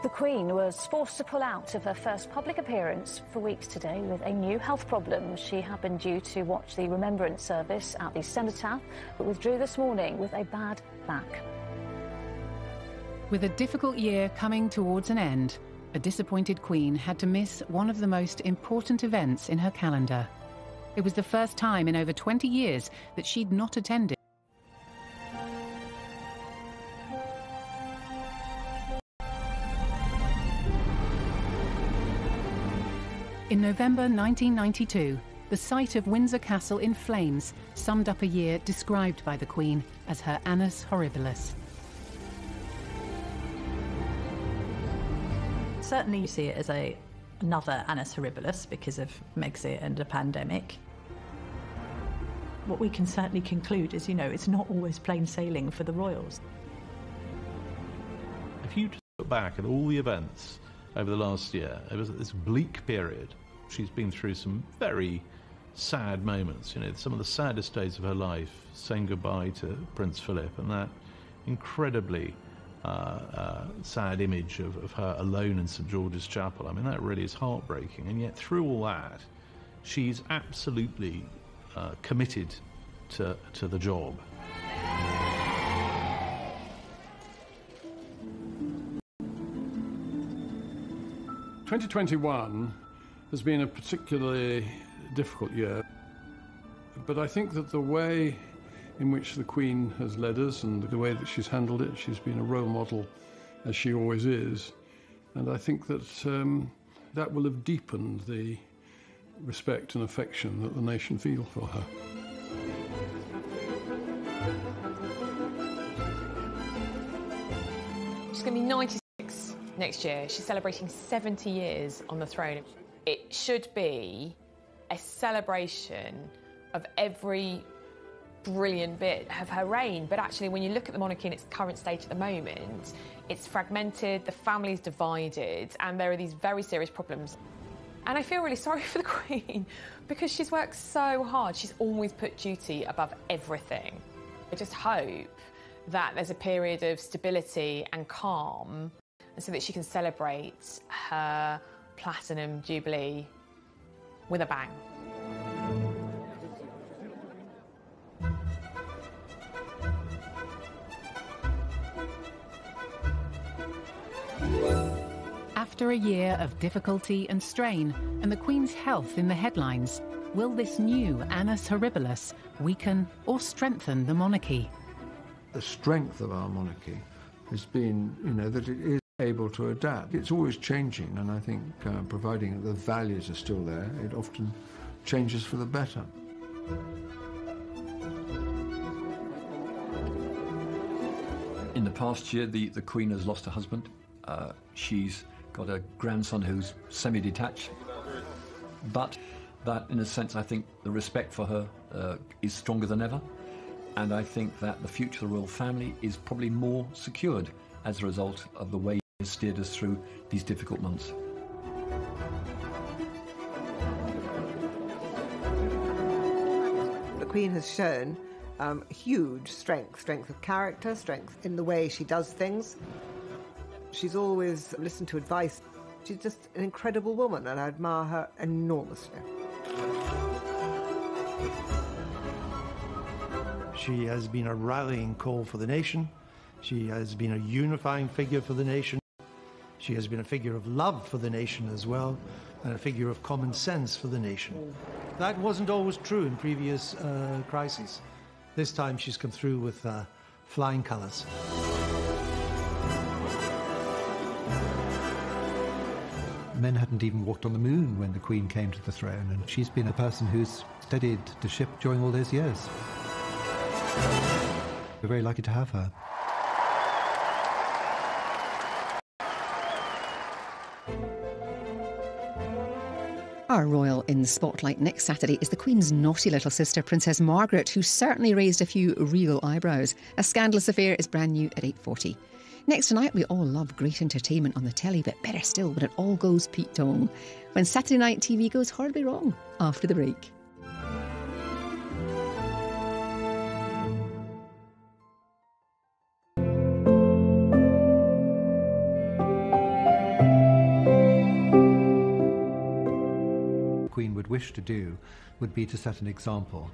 Speaker 5: The Queen was forced to pull out of her first public appearance for weeks today with a new health problem. She had been due to watch the Remembrance service at the cenotaph, but withdrew this morning with a bad back.
Speaker 1: With a difficult year coming towards an end, a disappointed Queen had to miss one of the most important events in her calendar. It was the first time in over 20 years that she'd not attended. In November 1992, the sight of Windsor Castle in flames summed up a year described by the Queen as her annus horribilis.
Speaker 15: Certainly you see it as another annus horribilis because of Megxit and a pandemic. What we can certainly conclude is, it's not always plain sailing for the royals.
Speaker 21: If you just look back at all the events over the last year, over this bleak period, she's been through some very sad moments. Some of the saddest days of her life, saying goodbye to Prince Philip, and that incredibly sad image of her alone in St George's Chapel. I mean, that really is heartbreaking. And yet, through all that, she's absolutely committed to the job.
Speaker 18: "2021 has been a particularly difficult year, but I think that the way in which the Queen has led us and the way that she's handled it, she's been a role model, as she always is, and I think that that will have deepened the respect and affection that the nation feel for her.
Speaker 12: She's going to be 96 next year. She's celebrating 70 years on the throne. It should be a celebration of every brilliant bit of her reign, but actually when you look at the monarchy in its current state at the moment, it's fragmented, the family's divided, and there are these very serious problems. And I feel really sorry for the Queen because she's worked so hard. She's always put duty above everything. I just hope that there's a period of stability and calm so that she can celebrate her Platinum Jubilee with a bang.
Speaker 1: After a year of difficulty and strain, and the Queen's health in the headlines, will this new annus horribilis weaken or strengthen the monarchy?
Speaker 7: The strength of our monarchy has been, that it is able to adapt. It's always changing, and I think providing that the values are still there, it often changes for the better.
Speaker 13: In the past year, the Queen has lost her husband. She's got a grandson who's semi-detached. But that, in a sense, I think the respect for her is stronger than ever. And I think that the future of the royal family is probably more secured as a result of the way he has steered us through these difficult months.
Speaker 20: The Queen has shown huge strength of character, strength in the way she does things. She's always listened to advice. She's just an incredible woman, and I admire her enormously.
Speaker 4: She has been a rallying call for the nation. She has been a unifying figure for the nation. She has been a figure of love for the nation as well, and a figure of common sense for the nation. That wasn't always true in previous crises. This time she's come through with flying colours.
Speaker 17: Men hadn't even walked on the moon when the Queen came to the throne, and she's been a person who's steadied the ship during all those years. We're very lucky to have her.
Speaker 19: Our royal in the spotlight next Saturday is the Queen's naughty little sister, Princess Margaret, who certainly raised a few real eyebrows. A Scandalous Affair is brand new at 8:40. Next tonight, we all love great entertainment on the telly, but better still when it all goes Pete Tong. When Saturday night TV goes horribly wrong, after the break.
Speaker 17: Queen would wish to do would be to set an example.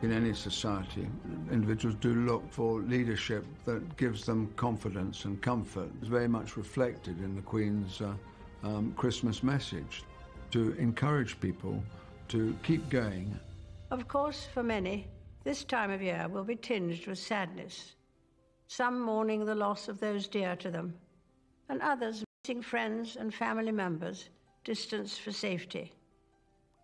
Speaker 7: In any society, individuals do look for leadership that gives them confidence and comfort. It's very much reflected in the Queen's Christmas message, to encourage people to keep going.
Speaker 22: Of course, for many, this time of year will be tinged with sadness. Some mourning the loss of those dear to them, and others missing friends and family members distanced for safety,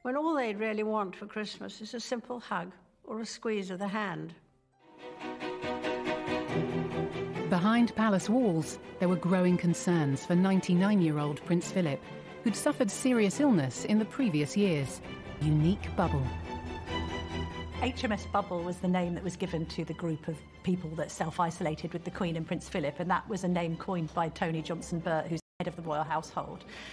Speaker 22: when all they'd really want for Christmas is a simple hug or a squeeze of the hand.
Speaker 1: Behind palace walls, there were growing concerns for 99-year-old Prince Philip, who'd suffered serious illness in the previous years. Unique bubble.
Speaker 15: HMS Bubble was the name that was given to the group of people that self-isolated with the Queen and Prince Philip, and that was a name coined by Tony Johnson-Burt, who's head of the royal household.